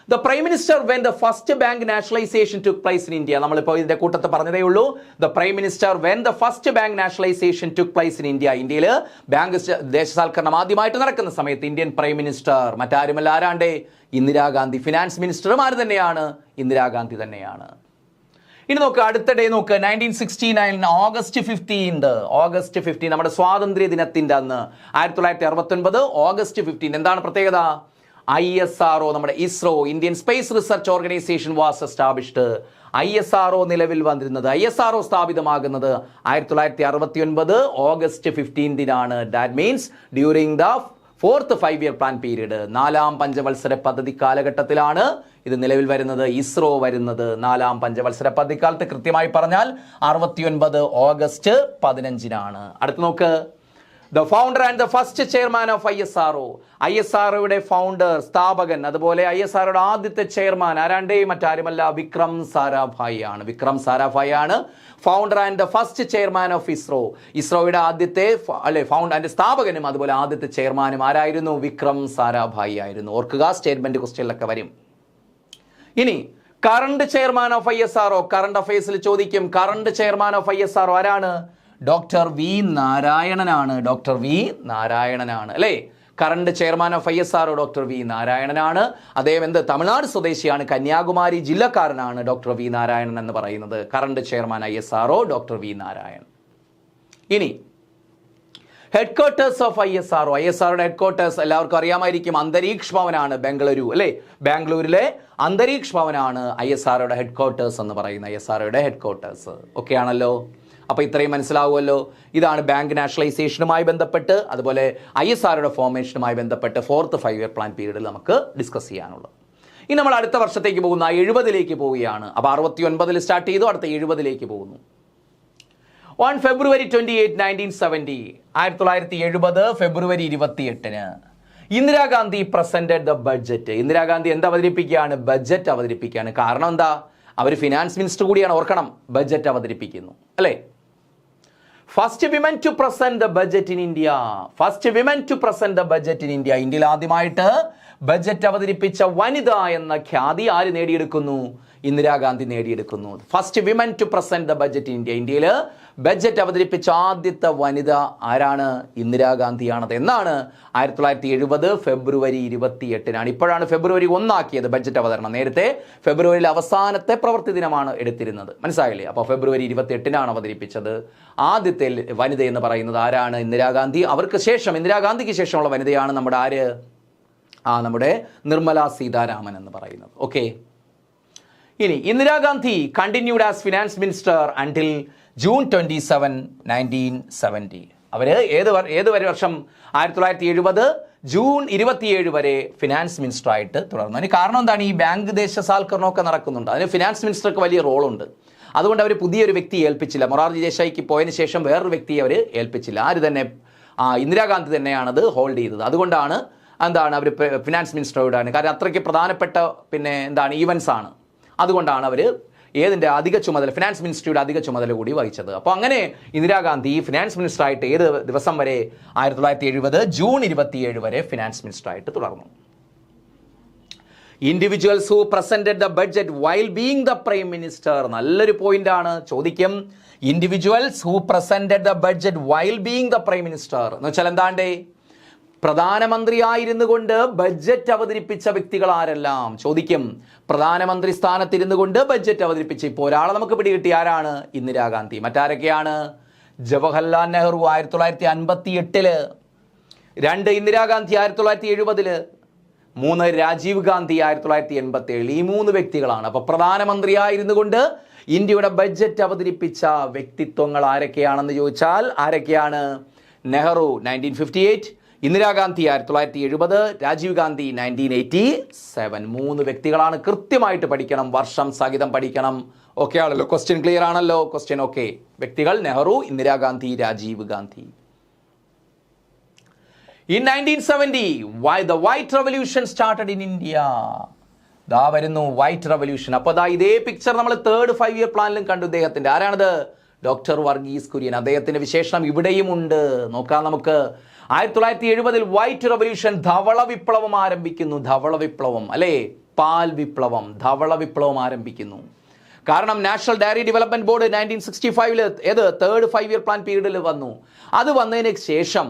The Prime Minister when the first bank nationalization took place in India. നമ്മളിപ്പോൾ ഇതിന്റെ കൂട്ടത്തിൽ പറഞ്ഞതേ ഉള്ളൂ. The Prime Minister when the first bank nationalization took place in India. ഇന്ത്യയിൽ ബാങ്ക് ദേശസാൽക്കരണം ആദ്യമായിട്ട് നടക്കുന്ന സമയത്ത് ഇന്ത്യൻ പ്രൈം മിനിസ്റ്റർ മറ്റാരുമല്ല, ആരാണ്ടേ? ഇന്ദിരാഗാന്ധി. ഫിനാൻസ് മിനിസ്റ്റർമാർ തന്നെയാണ് ഇന്ദിരാഗാന്ധി തന്നെയാണ്. ഇനി നോക്കുക, അടുത്തിടെ നോക്കുക, 1969 ഓഗസ്റ്റ് 15 നമ്മുടെ സ്വാതന്ത്ര്യ ദിനത്തിന്റെ അന്ന് 1969 ഓഗസ്റ്റ് 15 എന്താണ് പ്രത്യേകത? ISRO, നമ്മുടെ ISRO, Indian space research organisation was established. ISRO നിലവിൽ വന്നിരുന്നത്, ISRO സ്ഥാപിതമാകുന്നത് 1969 August 15 that means during the 4th 5-year plan period, 4ാം പഞ്ചവത്സര പദ്ധതി കാലഘട്ടത്തിലാണ് ഇത് നിലവിൽ വരുന്നത്. ഇസ്രോ വരുന്നത് 4ാം പഞ്ചവത്സര പദ്ധതിക്കാലത്ത്, കൃത്യമായി പറഞ്ഞാൽ 69 ഓഗസ്റ്റ് 15. അടുത്ത് നോക്ക്, The founder and the first chairman of ISRO. ISROയുടെ ഫൗണ്ടർ, സ്ഥാപകൻ, അതുപോലെ ISROയുടെ ആദ്യത്തെ ചെയർമാൻ ആരാണ്ടേ? മറ്റാരുമല്ല, വിക്രം സാരാഭായി ആണ്. വിക്രം സാരാഭായി ആണ് founder and the first chairman of ISRO. ഇസ്രോയുടെ ആദ്യത്തെ ഫൗണ്ടർ ആൻഡ് സ്ഥാപകനും അതുപോലെ ആദ്യത്തെ ചെയർമാനും ആരായിരുന്നു? വിക്രം സാരാഭായി ആയിരുന്നു. ഓർക്കുക, സ്റ്റേറ്റ്മെന്റ് ക്വസ്റ്റ്യനിലൊക്കെ വരും. ഇനി current chairman of ISRO, current അഫയേഴ്സിൽ ചോദിക്കും. കറണ്ട് ചെയർമാൻ ഓഫ് ISRO ആരാണ്? ഡോക്ടർ വി നാരായണനാണ്. ഡോക്ടർ വി നാരായണനാണ് അല്ലേ? Current chairman of ISRO doctor V നാരായണനാണ്. അദ്ദേഹം തമിഴ്നാട് സ്വദേശിയാണ്, കന്യാകുമാരി ജില്ലക്കാരനാണ് ഡോക്ടർ വി നാരായണൻ എന്ന് പറയുന്നത്. Current chairman ISRO doctor V Narayanan. ഇനി ഹെഡ് ക്വാർട്ടേഴ്സ് ഓഫ് ISROയുടെ ഹെഡ് ക്വാർട്ടേഴ്സ് എല്ലാവർക്കും അറിയാമായിരിക്കും, അന്തരീക്ഷ് ഭവനാണ്, ബംഗളൂരു അല്ലേ? ബാംഗ്ലൂരിലെ അന്തരീക്ഷ് ഭവനാണ് ISROയുടെ ഹെഡ് ക്വാർട്ടേഴ്സ് എന്ന് പറയുന്ന ISROയുടെ ഹെഡ് ക്വാർട്ടേഴ്സ്. ഓക്കെ ആണല്ലോ? അപ്പോൾ ഇത്രയും മനസ്സിലാവുമല്ലോ. ഇതാണ് ബാങ്ക് നാഷണലൈസേഷനുമായി ബന്ധപ്പെട്ട് അതുപോലെ ISROയുടെ ഫോർമേഷനുമായി ബന്ധപ്പെട്ട് 4th 5-year പ്ലാൻ പീരീഡിൽ നമുക്ക് ഡിസ്കസ് ചെയ്യാനുള്ളത്. ഇനി നമ്മൾ അടുത്ത വർഷത്തേക്ക് പോകുന്ന 70ലേക്ക് പോവുകയാണ്. അപ്പോൾ 69 സ്റ്റാർട്ട് ചെയ്തു, അടുത്ത 70ലേക്ക് പോകുന്നു. On February 28, 1970, 1970 February 28 Indira Gandhi presented the budget. Indira Gandhi എന്താ അവതരിപ്പിക്കുകയാണ്? ബഡ്ജറ്റ് അവതരിപ്പിക്കുകയാണ്. കാരണം എന്താ? അവർ ഫിനാൻസ് മിനിസ്റ്റർ കൂടിയാണ്, ഓർക്കണം. ബഡ്ജറ്റ് അവതരിപ്പിക്കുന്നു അല്ലേ? First women to present the budget in India. First women to present the budget in India. ഇന്ത്യയിൽ ആദ്യമായിട്ട് ബഡ്ജറ്റ് അവതരിപ്പിച്ച വനിത എന്ന ഖ്യാതി ആര് നേടിയെടുക്കുന്നു? ഇന്ദിരാഗാന്ധി നേടിയെടുക്കുന്നു. First women to present the budget in India. ഇന്ത്യയിൽ ബഡ്ജറ്റ് അവതരിപ്പിച്ച ആദ്യത്തെ വനിത ആരാണ്? ഇന്ദിരാഗാന്ധിയാണത്. എന്നാണ്? 1970 ഫെബ്രുവരി 28. ഇപ്പോഴാണ് ഫെബ്രുവരി 1 ആക്കിയത് ബഡ്ജറ്റ് അവതരണം. നേരത്തെ ഫെബ്രുവരിയിൽ അവസാനത്തെ പ്രവൃത്തി ദിനമാണ് എടുത്തിരുന്നത്. മനസ്സിലായില്ലേ? അപ്പോൾ ഫെബ്രുവരി 28 അവതരിപ്പിച്ചത്. ആദ്യത്തെ വനിത എന്ന് പറയുന്നത് ആരാണ്? ഇന്ദിരാഗാന്ധി. അവർക്ക് ശേഷം, ഇന്ദിരാഗാന്ധിക്ക് ശേഷമുള്ള വനിതയാണ് നമ്മുടെ ആര്? നമ്മുടെ നിർമ്മല സീതാരാമൻ എന്ന് പറയുന്നത്. ഓക്കെ. ഇനി Indira Gandhi continued as finance minister until June 27, 1970. അവര് ഏത് വർഷം 1970 ജൂൺ 27 വരെ ഫിനാൻസ് മിനിസ്റ്റർ ആയിട്ട് തുടർന്നു. അതിന് കാരണം എന്താണ്? ഈ ബാങ്ക് ദേശസാൽക്കരണമൊക്കെ നടക്കുന്നുണ്ട്, അതിന് ഫിനാൻസ് മിനിസ്റ്റർക്ക് വലിയ റോളുണ്ട്. അതുകൊണ്ട് അവർ പുതിയൊരു വ്യക്തിയെ ഏൽപ്പിച്ചില്ല. മൊറാർജി ദേശായിക്ക് പോയതിന് ശേഷം വേറൊരു വ്യക്തിയെ അവർ ഏൽപ്പിച്ചില്ല. ആര് തന്നെ? ഇന്ദിരാഗാന്ധി തന്നെയാണത് ഹോൾഡ് ചെയ്തത്. അതുകൊണ്ടാണ് അവർ ഫിനാൻസ് മിനിസ്റ്ററോടാണ്, കാരണം അത്രയ്ക്ക് പ്രധാനപ്പെട്ട ഈവൻസ് ആണ്. അതുകൊണ്ടാണ് അവർ അധിക ചുമതല, ഫിനാൻസ് മിനിസ്ട്രിയുടെ അധിക ചുമതല കൂടി വഹിച്ചത്. അപ്പോൾ അങ്ങനെ ഇന്ദിരാഗാന്ധി ഫിനാൻസ് മിനിസ്റ്റർ ആയിട്ട് ഏത് ദിവസം വരെ? 1970 ജൂൺ 27 വരെ ഫിനാൻസ് മിനിസ്റ്റർ ആയിട്ട് തുടർന്നു. Individuals who presented the budget while being the prime minister. നല്ലൊരു പോയിന്റ് ആണ്, ചോദിക്കും. Individuals who presented the budget while being the prime minister എന്ന് വെച്ചാൽ എന്താണ്ടേ? പ്രധാനമന്ത്രിയായിരുന്നു കൊണ്ട് ബഡ്ജറ്റ് അവതരിപ്പിച്ച വ്യക്തികൾ ആരെല്ലാം? ചോദിക്കും. പ്രധാനമന്ത്രി സ്ഥാനത്തിരുന്നു കൊണ്ട് ബഡ്ജറ്റ് അവതരിപ്പിച്ച ഇപ്പോൾ ഒരാളെ നമുക്ക് പിടികിട്ടി. ആരാണ്? ഇന്ദിരാഗാന്ധി. മറ്റാരൊക്കെയാണ്? ജവഹർലാൽ നെഹ്റു 1958, 2 ഇന്ദിരാഗാന്ധി 1970, 3 രാജീവ് ഗാന്ധി 1987. ഈ 3 വ്യക്തികളാണ്. അപ്പോൾ പ്രധാനമന്ത്രിയായിരുന്നു കൊണ്ട് ഇന്ത്യയുടെ ബഡ്ജറ്റ് അവതരിപ്പിച്ച വ്യക്തിത്വങ്ങൾ ആരൊക്കെയാണെന്ന് ചോദിച്ചാൽ ആരൊക്കെയാണ്? നെഹ്റു 1958, ഇന്ദിരാഗാന്ധി 1970, രാജീവ് ഗാന്ധി 1987. 3 വ്യക്തികളാണ്. കൃത്യമായിട്ട് പഠിക്കണം, വർഷം സഹിതം പഠിക്കണം. ഓക്കെ ആണല്ലോ? ക്വസ്റ്റ്യൻ ക്ലിയർ ആണല്ലോ? Question okay. വ്യക്തികൾ Nehru, Indira Gandhi, Rajeev Gandhi. In 1970, the White Revolution started in India. ദാ വരുന്നു വൈറ്റ് റവല്യൂഷൻ. അപ്പോൾ ഇതേ പിക്ചർ നമ്മൾ 3rd 5-year പ്ലാനിലും കണ്ടു ഇദ്ദേഹത്തിന്റെ. ആരാണത്? ഡോക്ടർ വർഗീസ് കുര്യൻ. അദ്ദേഹത്തിന്റെ വിശേഷണം ഇവിടെയും ഉണ്ട്, നോക്കാം നമുക്ക്. 1970 വൈറ്റ് റവല്യൂഷൻ, ധവള വിപ്ലവം ആരംഭിക്കുന്നു. ധവള വിപ്ലവം അല്ലേ? പാൽ വിപ്ലവം, ധവള വിപ്ലവം ആരംഭിക്കുന്നു. കാരണം national dairy development board 1965 3rd 5-year plan പീരീഡിൽ വന്നു. അത് വന്നതിന് ശേഷം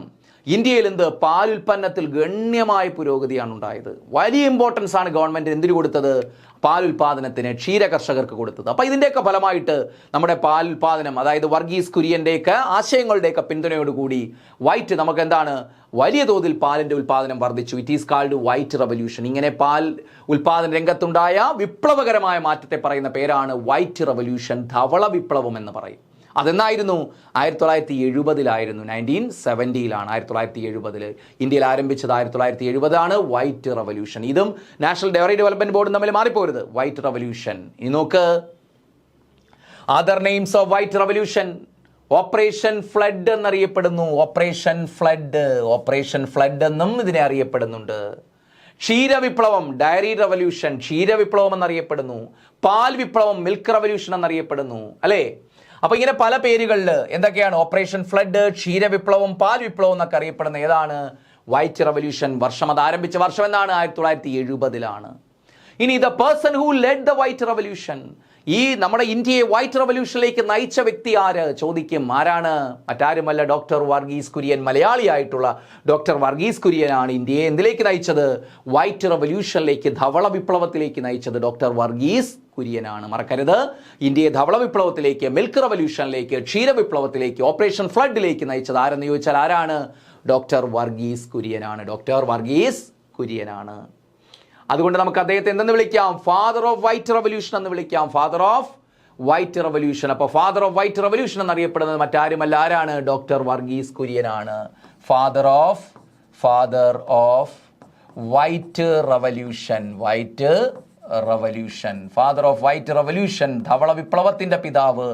ഇന്ത്യയിൽ പാൽ ഉൽപ്പന്നത്തിൽ ഗണ്യമായ പുരോഗതിയാണ് ഉണ്ടായത്. വലിയ ഇമ്പോർട്ടൻസ് ആണ് ഗവൺമെന്റ് എന്തിനു കൊടുത്തത്? പാൽ ഉൽപാദനത്തിന്, ക്ഷീര കർഷകർക്ക് കൊടുത്തത്. അപ്പോൾ ഇതിൻ്റെയൊക്കെ ഫലമായിട്ട് നമ്മുടെ പാൽ ഉൽപാദനം, അതായത് വർഗീസ് കുര്യൻ്റെയൊക്കെ ആശയങ്ങളുടെയൊക്കെ പിന്തുണയോടുകൂടി നമുക്ക് വലിയ തോതിൽ പാലിൻ്റെ ഉൽപാദനം വർദ്ധിച്ചു. It is called white revolution. ഇങ്ങനെ പാൽ ഉൽപാദന രംഗത്തുണ്ടായ വിപ്ലവകരമായ മാറ്റത്തെ പറയുന്ന പേരാണ് വൈറ്റ് റവല്യൂഷൻ, ധവള വിപ്ലവം എന്ന് പറയും. അതെന്നായിരുന്നു? 1970 1970 1970 ഇന്ത്യയിൽ ആരംഭിച്ചത് 1970 വൈറ്റ് റവല്യൂഷൻ. ഇതും നാഷണൽ ഡയറി ഡെവലപ്മെന്റ് ബോർഡും തമ്മിൽ മാറിപ്പോരുത്. White revolution. ഇനി നോക്ക്, other names of white revolution. Operation flood എന്നറിയപ്പെടുന്നു. ഓപ്പറേഷൻ ഫ്ലഡ് എന്നും ഇതിനെ അറിയപ്പെടുന്നുണ്ട്. ക്ഷീരവിപ്ലവം, ഡയറി റവല്യൂഷൻ, ക്ഷീരവിപ്ലവം എന്നറിയപ്പെടുന്നു. പാൽ വിപ്ലവം, മിൽക്ക് റവല്യൂഷൻ എന്നറിയപ്പെടുന്നു അല്ലേ? അപ്പോൾ ഇങ്ങനെ പല പേരുകളിൽ എന്തൊക്കെയാണ്? ഓപ്പറേഷൻ ഫ്ലഡ്, ക്ഷീരവിപ്ലവം, പാൽ വിപ്ലവം എന്നൊക്കെ അറിയപ്പെടുന്ന ഏതാണ്? White revolution. വർഷം, അത് ആരംഭിച്ച വർഷം എന്നാണ്? 1970. ഇനി the person who lead the white revolution, ഈ നമ്മുടെ ഇന്ത്യയെ വൈറ്റ് റവല്യൂഷനിലേക്ക് നയിച്ച വ്യക്തി ആര്? ചോദിക്കും. ആരാണ്? മറ്റാരുമല്ല, ഡോക്ടർ വർഗീസ് കുര്യൻ. മലയാളിയായിട്ടുള്ള ഡോക്ടർ വർഗീസ് കുര്യനാണ് ഇന്ത്യയെ എന്തിലേക്ക് നയിച്ചത്? വൈറ്റ് റവല്യൂഷനിലേക്ക്, ധവള വിപ്ലവത്തിലേക്ക് നയിച്ചത് ഡോക്ടർ വർഗീസ് കുര്യനാണ്. മറക്കരുത്, ഇന്ത്യയെ ധവള വിപ്ലവത്തിലേക്ക്, മിൽക്ക് റവല്യൂഷനിലേക്ക്, ക്ഷീര വിപ്ലവത്തിലേക്ക്, ഓപ്പറേഷൻ ഫ്ലഡിലേക്ക് നയിച്ചത് ആരെന്ന് ചോദിച്ചാൽ ആരാണ്? ഡോക്ടർ വർഗീസ് കുര്യനാണ്. ഡോക്ടർ വർഗീസ് കുര്യനാണ്. അതുകൊണ്ട് നമുക്ക് അദ്ദേഹത്തെ എന്തെന്ന് വിളിക്കാം? ഫാദർ ഓഫ് വൈറ്റ് റവല്യൂഷൻ എന്ന് വിളിക്കാം. Father of white revolution. അപ്പോൾ ഫാദർ ഓഫ് വൈറ്റ് റവല്യൂഷൻ എന്നറിയപ്പെടുന്നത് മറ്റാരുമല്ല, ആരാണ്? ഡോക്ടർ വർഗീസ് കുര്യനാണ്. Father of white revolution. Father of white revolution, ധവള വിപ്ലവത്തിന്റെ പിതാവ്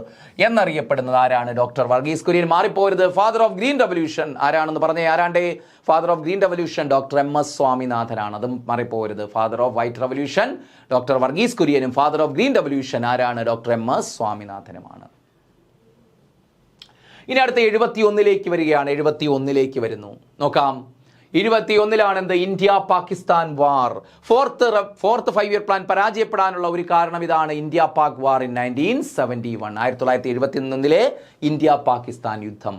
എന്നറിയപ്പെടുന്നത് ആരാണ്? ഡോക്ടർ വർഗീസ് കുര്യൻ. മാറിപ്പോരുത്. ഫാദർ ഓഫ് ഗ്രീൻ റവല്യൂഷൻ ആരാണെന്ന് പറഞ്ഞേ? ആരാണ്ടേ? Father of green revolution doctor MS സ്വാമിനാഥനാണ്. അതും മാറിപ്പോരുത്. Father of white revolution doctor Varghese കുര്യനും, ഫാദർ ഓഫ് ഗ്രീൻ റവല്യൂഷൻ ആരാണ്? ഡോക്ടർ MS സ്വാമിനാഥനുമാണ്. ഇനി അടുത്ത 71 വരികയാണ്. 71 വരുന്നു, നോക്കാം. 71 ഇന്ത്യ പാകിസ്ഥാൻ വാർ. ഫോർത്ത് 5-year പ്ലാൻ പരാജയപ്പെടാനുള്ള ഒരു കാരണം ഇതാണ്. India Pak war in 1971. 1971 India Pakistan യുദ്ധം.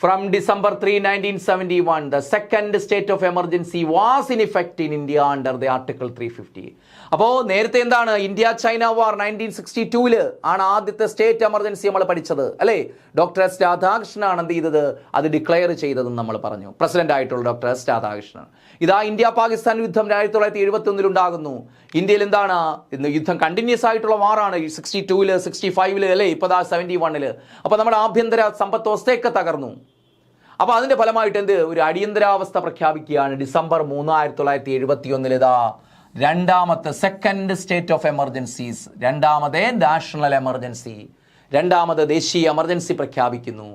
From December 3, 1971, the second state of emergency was in effect in India under the Article 350. അപ്പോൾ നേരത്തെ എന്താണ് ഇന്ത്യ ചൈന വാർ 1962 ആണ് ആദ്യത്തെ സ്റ്റേറ്റ് എമർജൻസി നമ്മൾ പഠിച്ചത് അല്ലേ? ഡോക്ടർ എസ് രാധാകൃഷ്ണനാണ് എന്ത് ചെയ്തത്, അത് ഡിക്ലെയർ ചെയ്തതെന്ന് നമ്മൾ പറഞ്ഞു. പ്രസിഡന്റ് ആയിട്ടുള്ള ഡോക്ടർ എസ് രാധാകൃഷ്ണൻ. ഇതാ ഇന്ത്യ പാകിസ്ഥാൻ യുദ്ധം 1971 ഉണ്ടാകുന്നു. ഇന്ത്യയിൽ എന്താണ് ഇന്ന് യുദ്ധം കണ്ടിന്യൂസ് ആയിട്ടുള്ള വാറാണ്. 62 65 അല്ലേ, ഇപ്പോൾ 71. അപ്പോൾ നമ്മുടെ ആഭ്യന്തര സമ്പത്ത് വ്യവസ്ഥയൊക്കെ തകർന്നു. അപ്പോൾ അതിന്റെ ഫലമായിട്ട് ഒരു അടിയന്തരാവസ്ഥ പ്രഖ്യാപിക്കുകയാണ്. ഡിസംബർ 3, 1971 ഇതാ രണ്ടാമത്തെ സെക്കൻഡ് സ്റ്റേറ്റ് ഓഫ് എമർജൻസീസ്, രണ്ടാമതേ നാഷണൽ എമർജൻസി, രണ്ടാമത് ദേശീയ എമർജൻസി പ്രഖ്യാപിക്കുന്നു.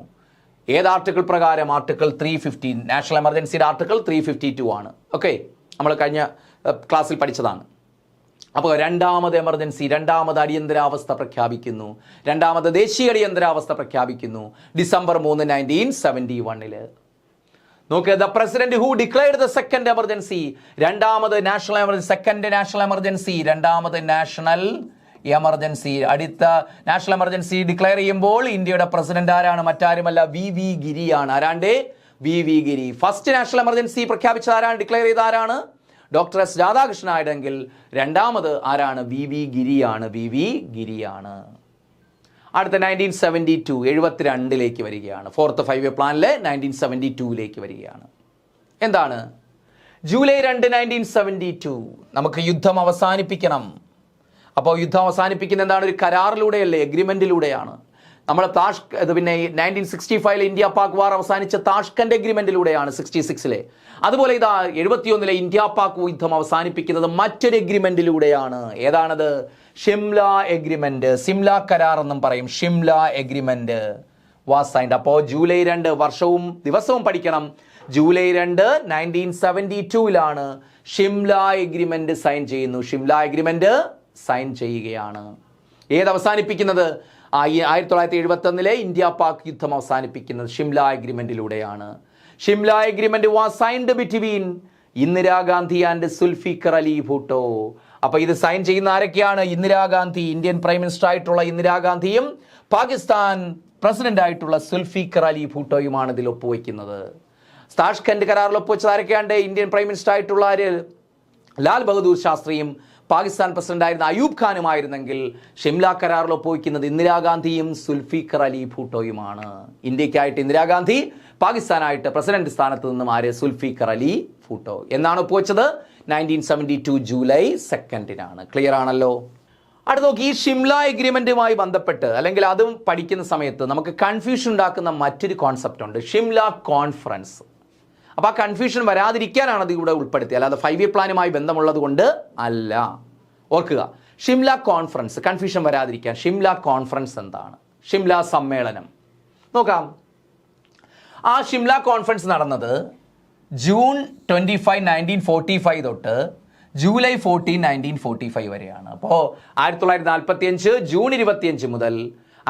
ഏത് ആർട്ടിക്കിൾ പ്രകാരം? ആർട്ടിക്കിൾ 350. നാഷണൽ എമർജൻസിയുടെ ആർട്ടിക്കിൾ 352 ആണ്. ഓക്കെ, നമ്മൾ കഴിഞ്ഞ ക്ലാസ്സിൽ പഠിച്ചതാണ്. അപ്പോൾ രണ്ടാമത് എമർജൻസി, രണ്ടാമത് അടിയന്തരാവസ്ഥ പ്രഖ്യാപിക്കുന്നു, രണ്ടാമത് ദേശീയ അടിയന്തരാവസ്ഥ പ്രഖ്യാപിക്കുന്നു ഡിസംബർ 3, 1971. നോക്കുക, the president who declared the second emergency, രണ്ടാമത് national emergency, second national emergency, രണ്ടാമത് നാഷണൽ എമർജൻസി. അടുത്ത നാഷണൽ എമർജൻസി ഡിക്ലെയർ ചെയ്യുമ്പോൾ ഇന്ത്യയുടെ പ്രസിഡന്റ് ആരാണ്? മറ്റാരുമല്ല, വി ഗിരിയാണ്. ആരാണ്ട്? V Giri. First national emergency പ്രഖ്യാപിച്ചത് ആരാണ്? ഡിക്ലെയർ ചെയ്ത ആരാണ്? ഡോക്ടർ എസ് രാധാകൃഷ്ണൻ ആയിരുന്നെങ്കിൽ രണ്ടാമത് ആരാണ്? വി ഗിരിയാണ്. ഗിരിയാണ്. അടുത്ത 1972 72 വരികയാണ്. ഫോർത്ത് 5 ഇയർ പ്ലാനിലെ 1972 വരികയാണ്. എന്താണ്? ജൂലൈ 2, 1972 നമുക്ക് യുദ്ധം അവസാനിപ്പിക്കണം. അപ്പോൾ യുദ്ധം അവസാനിപ്പിക്കുന്ന എന്താണ്? ഒരു കരാറിലൂടെയല്ലേ, എഗ്രിമെന്റിലൂടെയാണ്. നമ്മൾ പിന്നെ 1965 ഇന്ത്യ പാക് വാർ അവസാനിച്ച താഷ്കന്റ് എഗ്രിമെന്റിലൂടെയാണ് 66. അതുപോലെ ഇതാ 71 ഇന്ത്യ പാക് യുദ്ധം അവസാനിപ്പിക്കുന്നത് മറ്റൊരു എഗ്രിമെന്റിലൂടെയാണ്. ഏതാണത്? ഷിംല എഗ്രിമെന്റ്, സിംല കരാർ എന്നും പറയും. Shimla agreement was signed. അപ്പോൾ ജൂലൈ 2 വർഷവും ദിവസവും പഠിക്കണം. ജൂലൈ 2, 1972 ഷിംല എഗ്രിമെന്റ് സൈൻ ചെയ്യുന്നു. ഷിംല എഗ്രിമെന്റ് സൈൻ ചെയ്യുകയാണ്. ഏത് അവസാനിപ്പിക്കുന്നത്? 1971 ഇന്ത്യ പാക് യുദ്ധം അവസാനിപ്പിക്കുന്നത് ഷിംല എഗ്രിമെന്റിലൂടെയാണ്. Shimla agreement was signed between Indira Gandhi and Zulfikar Ali Bhutto. അപ്പൊ ഇത് സൈൻ ചെയ്യുന്ന ആരൊക്കെയാണ്? ഇന്ദിരാഗാന്ധി, ഇന്ത്യൻ പ്രൈം മിനിസ്റ്റർ ആയിട്ടുള്ള ഇന്ദിരാഗാന്ധിയും പാകിസ്ഥാൻ പ്രസിഡന്റ് ആയിട്ടുള്ള സുൽഫിക്കർ അലി ഭൂട്ടോയുമാണ് ഇതിൽ ഒപ്പുവെക്കുന്നത്. താഷ്കന്റ് കരാറിൽ ഒപ്പുവെച്ചത് ആരൊക്കെയാണ്? ഇന്ത്യൻ പ്രൈം മിനിസ്റ്റർ ആയിട്ടുള്ള ലാൽ ബഹദൂർ ശാസ്ത്രിയും പാകിസ്ഥാൻ പ്രസിഡന്റ് ആയിരുന്ന അയൂബ് ഖാനുമായിരുന്നെങ്കിൽ ഷിംല കരാറിൽ ഒപ്പുവെക്കുന്നത് ഇന്ദിരാഗാന്ധിയും സുൽഫിക്കർ അലി ഭൂട്ടോയുമാണ്. ഇന്ത്യക്കായിട്ട് ഇന്ദിരാഗാന്ധി, പാകിസ്ഥാനായിട്ട് പ്രസിഡന്റ് സ്ഥാനത്ത് നിന്നും ആര്? സുൽഫിക്കർ അലി ഭൂട്ടോ. എന്നാണ് ഒപ്പുവെച്ചത്? 1972 ജൂലൈ 2. ക്ലിയർ ആണല്ലോ? അടുത്ത നോക്കി, ഈ ഷിംല എഗ്രിമെന്റുമായി ബന്ധപ്പെട്ട് അല്ലെങ്കിൽ അതും പഠിക്കുന്ന സമയത്ത് നമുക്ക് കൺഫ്യൂഷൻ ഉണ്ടാക്കുന്ന മറ്റൊരു കോൺസെപ്റ്റ് ഉണ്ട്, ഷിംല കോൺഫറൻസ്. അപ്പോൾ ആ കൺഫ്യൂഷൻ വരാതിരിക്കാനാണ് അത് ഇവിടെ ഉൾപ്പെടുത്തിയത്, അല്ലാതെ 5 ഇയർ പ്ലാനുമായി ബന്ധമുള്ളത് കൊണ്ട് അല്ല. ഓർക്കുക, ഷിംല കോൺഫറൻസ്, കൺഫ്യൂഷൻ വരാതിരിക്കാൻ. ഷിംല കോൺഫറൻസ് എന്താണ്? ഷിംല സമ്മേളനം നോക്കാം. ആ ഷിംല കോൺഫറൻസ് നടന്നത് ജൂൺ 25, 1945 തൊട്ട് ജൂലൈ 14, 1945 വരെയാണ്. അപ്പോൾ 1945 ജൂൺ 25 മുതൽ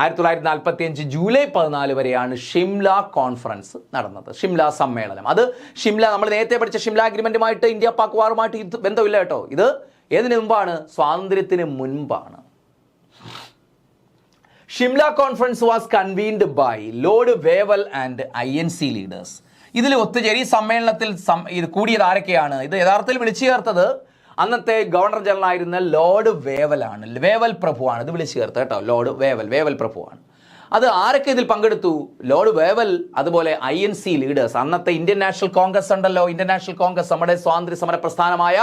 1945 ജൂലൈ 14 വരെയാണ് ഷിംല കോൺഫറൻസ് നടന്നത്, ഷിംല സമ്മേളനം. അത് ഷിംല, നമ്മൾ നേരത്തെ പഠിച്ച ഷിംല അഗ്രിമെന്റുമായിട്ട് ഇന്ത്യ പാക് വാറുമായിട്ട് ബന്ധമില്ല കേട്ടോ. ഇത് ഏതിനു മുമ്പാണ്? സ്വാതന്ത്ര്യത്തിന് മുൻപാണ്. Shimla conference was convened by Lord Wavell and INC leaders. ഇതിൽ ഒത്തുചേരി സമ്മേളനത്തിൽ ഇത് കൂടിയത് ആരൊക്കെയാണ്? ഇത് യഥാർത്ഥത്തിൽ വിളിച്ചു ചേർത്തത് അന്നത്തെ ഗവർണർ ജനറൽ ആയിരുന്ന ലോർഡ് വേവലാണ്, വേവൽ പ്രഭുവാണ് ഇത് വിളിച്ചു ചേർത്തത് കേട്ടോ. ലോർഡ് വേവൽ പ്രഭുവാണ്. അത് ആരൊക്കെ ഇതിൽ പങ്കെടുത്തു? ലോർഡ് വേവൽ, അതുപോലെ INC ലീഡേഴ്സ്, അന്നത്തെ ഇന്ത്യൻ നാഷണൽ കോൺഗ്രസ് ഉണ്ടല്ലോ, ഇന്ത്യൻ നാഷണൽ കോൺഗ്രസ്, നമ്മുടെ സ്വാതന്ത്ര്യ സമര പ്രസ്ഥാനമായ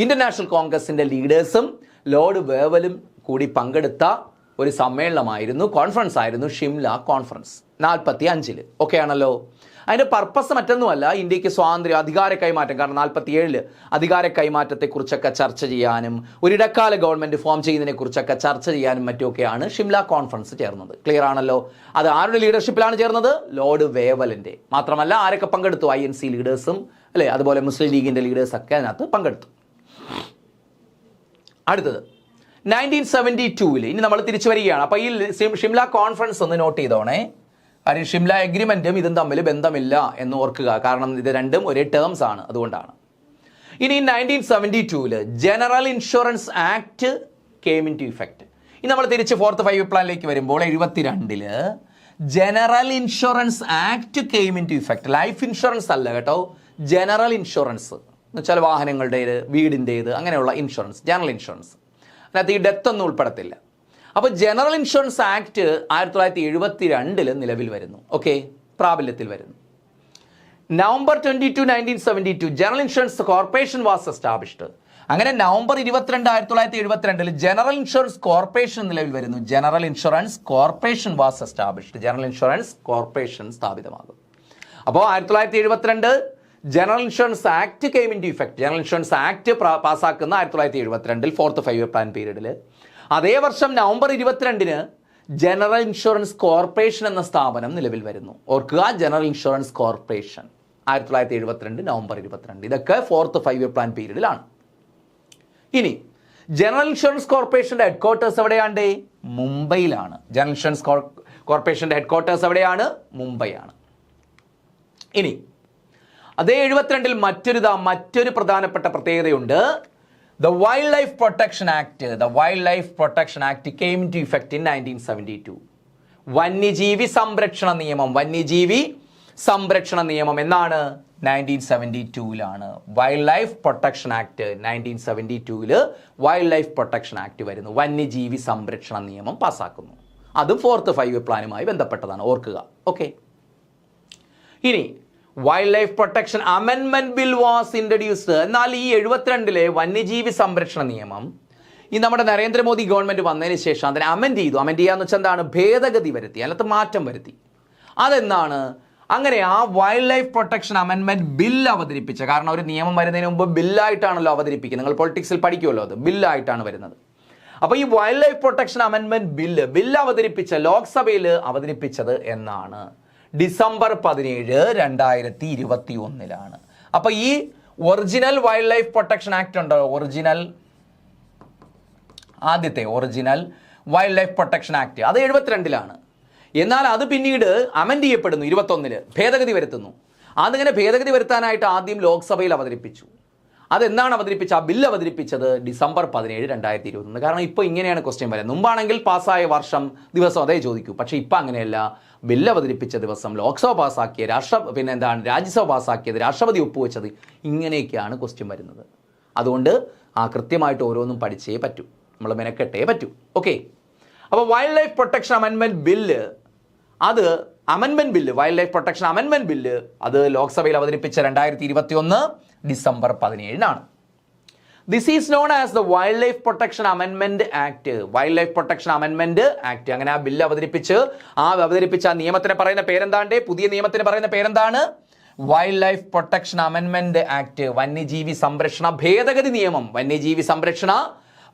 ഇന്ത്യൻ നാഷണൽ കോൺഗ്രസിന്റെ ലീഡേഴ്സും ലോർഡ് വേവലും കൂടി പങ്കെടുത്ത ഒരു സമ്മേളനമായിരുന്നു, കോൺഫറൻസ് ആയിരുന്നു ഷിംല കോൺഫറൻസ് 45. ഓക്കെ ആണല്ലോ? അതിൻ്റെ പർപ്പസ് മറ്റൊന്നുമല്ല, ഇന്ത്യക്ക് സ്വാതന്ത്ര്യ അധികാര കൈമാറ്റം, കാരണം 47 അധികാര കൈമാറ്റത്തെക്കുറിച്ചൊക്കെ ചർച്ച ചെയ്യാനും ഒരു ഇടക്കാല ഗവൺമെന്റ് ഫോം ചെയ്യുന്നതിനെക്കുറിച്ചൊക്കെ ചർച്ച ചെയ്യാനും മറ്റുമൊക്കെയാണ് ഷിംല കോൺഫറൻസ് ചേർന്നത്. ക്ലിയർ ആണല്ലോ? അത് ആരുടെ ലീഡർഷിപ്പിലാണ് ചേർന്നത്? ലോർഡ് വേവലിന്റെ. മാത്രമല്ല ആരൊക്കെ പങ്കെടുത്തു? INC ലീഡേഴ്സും അല്ലേ, അതുപോലെ മുസ്ലിം ലീഗിന്റെ ലീഡേഴ്സൊക്കെ അതിനകത്ത് പങ്കെടുത്തു. അടുത്തത് 1972 ഇനി നമ്മൾ തിരിച്ചു വരികയാണ്. അപ്പോൾ ഈ ഷിംല കോൺഫറൻസ് ഒന്ന് നോട്ട് ചെയ്തോണേ. കാര്യം ഷിംല എഗ്രിമെന്റും ഇതും തമ്മിൽ ബന്ധമില്ല എന്ന് ഓർക്കുക, കാരണം ഇത് രണ്ടും ഒരേ ടേംസ് ആണ്, അതുകൊണ്ടാണ്. ഇനി 1972 general insurance act came in to effect. ഇനി നമ്മൾ തിരിച്ച് 4th 5 ഇയർ പ്ലാനിലേക്ക് വരുമ്പോൾ 72 general insurance act came in to effect. Life insurance അല്ല കേട്ടോ, ജനറൽ ഇൻഷുറൻസ് എന്ന് വെച്ചാൽ വാഹനങ്ങളുടേത്, വീടിൻ്റേത്, അങ്ങനെയുള്ള ഇൻഷുറൻസ്, ജനറൽ ഇൻഷുറൻസ്. അതിനകത്ത് ഈ ഡെത്ത് ഒന്നും ഉൾപ്പെടത്തില്ല. അപ്പോൾ ജനറൽ ഇൻഷുറൻസ് ആക്ട് 1972 നിലവിൽ വരുന്നു. ഓക്കെ, പ്രാബല്യത്തിൽ വരുന്നു. November 22, 1972 general insurance corporation was established. അങ്ങനെ നവംബർ 22, 1972 ജനറൽ ഇൻഷുറൻസ് കോർപ്പറേഷൻ നിലവിൽ വരുന്നു. General insurance corporation was established. General insurance corporation സ്ഥാപിതമാകും. അപ്പോൾ 1972 general insurance act came in to effect. General insurance act പാസ്സാക്കുന്ന 1972 4th 5 year പ്ലാൻ പീരീഡിൽ. അതേ വർഷം November 22 general insurance corporation എന്ന സ്ഥാപനം നിലവിൽ വരുന്നു. ഓർക്കുക, ജനറൽ ഇൻഷുറൻസ് കോർപ്പറേഷൻ 1972 നവംബർ 22. ഇതൊക്കെ 4th 5 year പ്ലാൻ പീരീഡിലാണ്. ഇനി ജനറൽ ഇൻഷുറൻസ് കോർപ്പറേഷന്റെ ഹെഡ്ക്വാർട്ടേഴ്സ് എവിടെയാണ്? മുംബൈയിലാണ്. ജനറൽ ഇൻഷുറൻസ് കോർപ്പറേഷന്റെ ഹെഡ്ക്വാർട്ടേഴ്സ് എവിടെയാണ്? മുംബൈയാണ്. ഇനി അതേ 72 മറ്റൊരു പ്രധാനപ്പെട്ട പ്രത്യേകതയുണ്ട്. The Wildlife Protection Act. The Wildlife Protection Act came into effect in 1972. വന്യജീവി സംരക്ഷണ നിയമം, വന്യജീവി സംരക്ഷണ നിയമം എന്നാണ് 1972 wild life protection act 1972 wild life protection act വരുന്നു. വന്യജീവി സംരക്ഷണ നിയമം പാസ്സാക്കുന്നു. അതും 4th 5 year പ്ലാനുമായി ബന്ധപ്പെട്ടതാണ്, ഓർക്കുക. ഓക്കെ, ഇനി വൈൽഡ് ലൈഫ് പ്രൊട്ടക്ഷൻ അമെൻമെന്റ് ബിൽ വാസ് ഇൻട്രൊഡ്യൂസ്ഡ്. എന്നാൽ ഈ 72 വന്യജീവി സംരക്ഷണ നിയമം ഈ നമ്മുടെ നരേന്ദ്രമോദി ഗവൺമെന്റ് വന്നതിന് ശേഷം അതിനെ അമെൻഡ് ചെയ്തു. അമെൻഡ് ചെയ്യാന്ന് വെച്ചാൽ എന്താണ്? ഭേദഗതി വരുത്തി, അതിനകത്ത് മാറ്റം വരുത്തി. അതെന്താണ്? അങ്ങനെ ആ വൈൽഡ് ലൈഫ് പ്രൊട്ടക്ഷൻ അമെൻമെന്റ് ബിൽ അവതരിപ്പിച്ച, കാരണം ഒരു നിയമം വരുന്നതിന് മുമ്പ് ബില്ലായിട്ടാണല്ലോ അവതരിപ്പിക്കുന്നത്. നിങ്ങൾ പൊളിറ്റിക്സിൽ പഠിക്കുമല്ലോ, അത് ബില്ലായിട്ടാണ് വരുന്നത്. അപ്പോൾ ഈ വൈൽഡ് ലൈഫ് പ്രൊട്ടക്ഷൻ അമെൻമെന്റ് ബില്ല് അവതരിപ്പിച്ച ലോക്സഭയിൽ അവതരിപ്പിച്ചത് എന്നാണ് ഡിസംബർ 17, 2021. അപ്പോൾ ഈ original wild life protection act ഉണ്ടോ, ആദ്യത്തെ original wild life protection act, അത് 72. എന്നാൽ അത് പിന്നീട് അമെൻഡ് ചെയ്യപ്പെടുന്നു, 21 ഭേദഗതി വരുത്തുന്നു. അതിങ്ങനെ ഭേദഗതി വരുത്താനായിട്ട് ആദ്യം ലോക്സഭയിൽ അവതരിപ്പിച്ചു. അതെന്താണ് അവതരിപ്പിച്ചത്? ആ ബില്ല് അവതരിപ്പിച്ചത് ഡിസംബർ 17, 2021. കാരണം ഇപ്പോൾ ഇങ്ങനെയാണ് ക്വസ്റ്റ്യൻ വരുന്നത്. മുമ്പാണെങ്കിൽ പാസ്സായ വർഷം ദിവസം അതേ ചോദിക്കൂ. പക്ഷേ ഇപ്പം അങ്ങനെയല്ല. ബില്ല് അവതരിപ്പിച്ച ദിവസം, ലോക്സഭ പാസ്സാക്കിയ, രാജ്യസഭ പാസ്സാക്കിയത്, രാഷ്ട്രപതി ഒപ്പുവെച്ചത്, ഇങ്ങനെയൊക്കെയാണ് ക്വസ്റ്റ്യൻ വരുന്നത്. അതുകൊണ്ട് കൃത്യമായിട്ട് ഓരോന്നും പഠിച്ചേ പറ്റൂ, നമ്മൾ മെനക്കെട്ടേ പറ്റൂ. ഓക്കെ, അപ്പോൾ വൈൽഡ് ലൈഫ് പ്രൊട്ടക്ഷൻ അമെൻമെന്റ് ബില്ല്, അത് അമെൻമെന്റ് ബില്ല്, വൈൽഡ് ലൈഫ് പ്രൊട്ടക്ഷൻ അമെൻമെന്റ് ബില്ല് അത് ലോക്സഭയിൽ അവതരിപ്പിച്ച 2021 December 17. This is known as the wildlife protection അമെൻമെന്റ് ആക്ട്. വൈൽഡ് ലൈഫ് പ്രൊട്ടക്ഷൻ അമെൻമെന്റ് ആക്ട്. അങ്ങനെ ആ ബില്ല് അവതരിപ്പിച്ച ആ നിയമത്തിന് പറയുന്ന പേരെന്താണ്ട്? പുതിയ നിയമത്തിന് പറയുന്ന പേരെന്താണ്? വൈൽഡ് ലൈഫ് പ്രൊട്ടക്ഷൻ അമെൻമെന്റ് ആക്ട്. വന്യജീവി സംരക്ഷണ ഭേദഗതി നിയമം. വന്യജീവി സംരക്ഷണ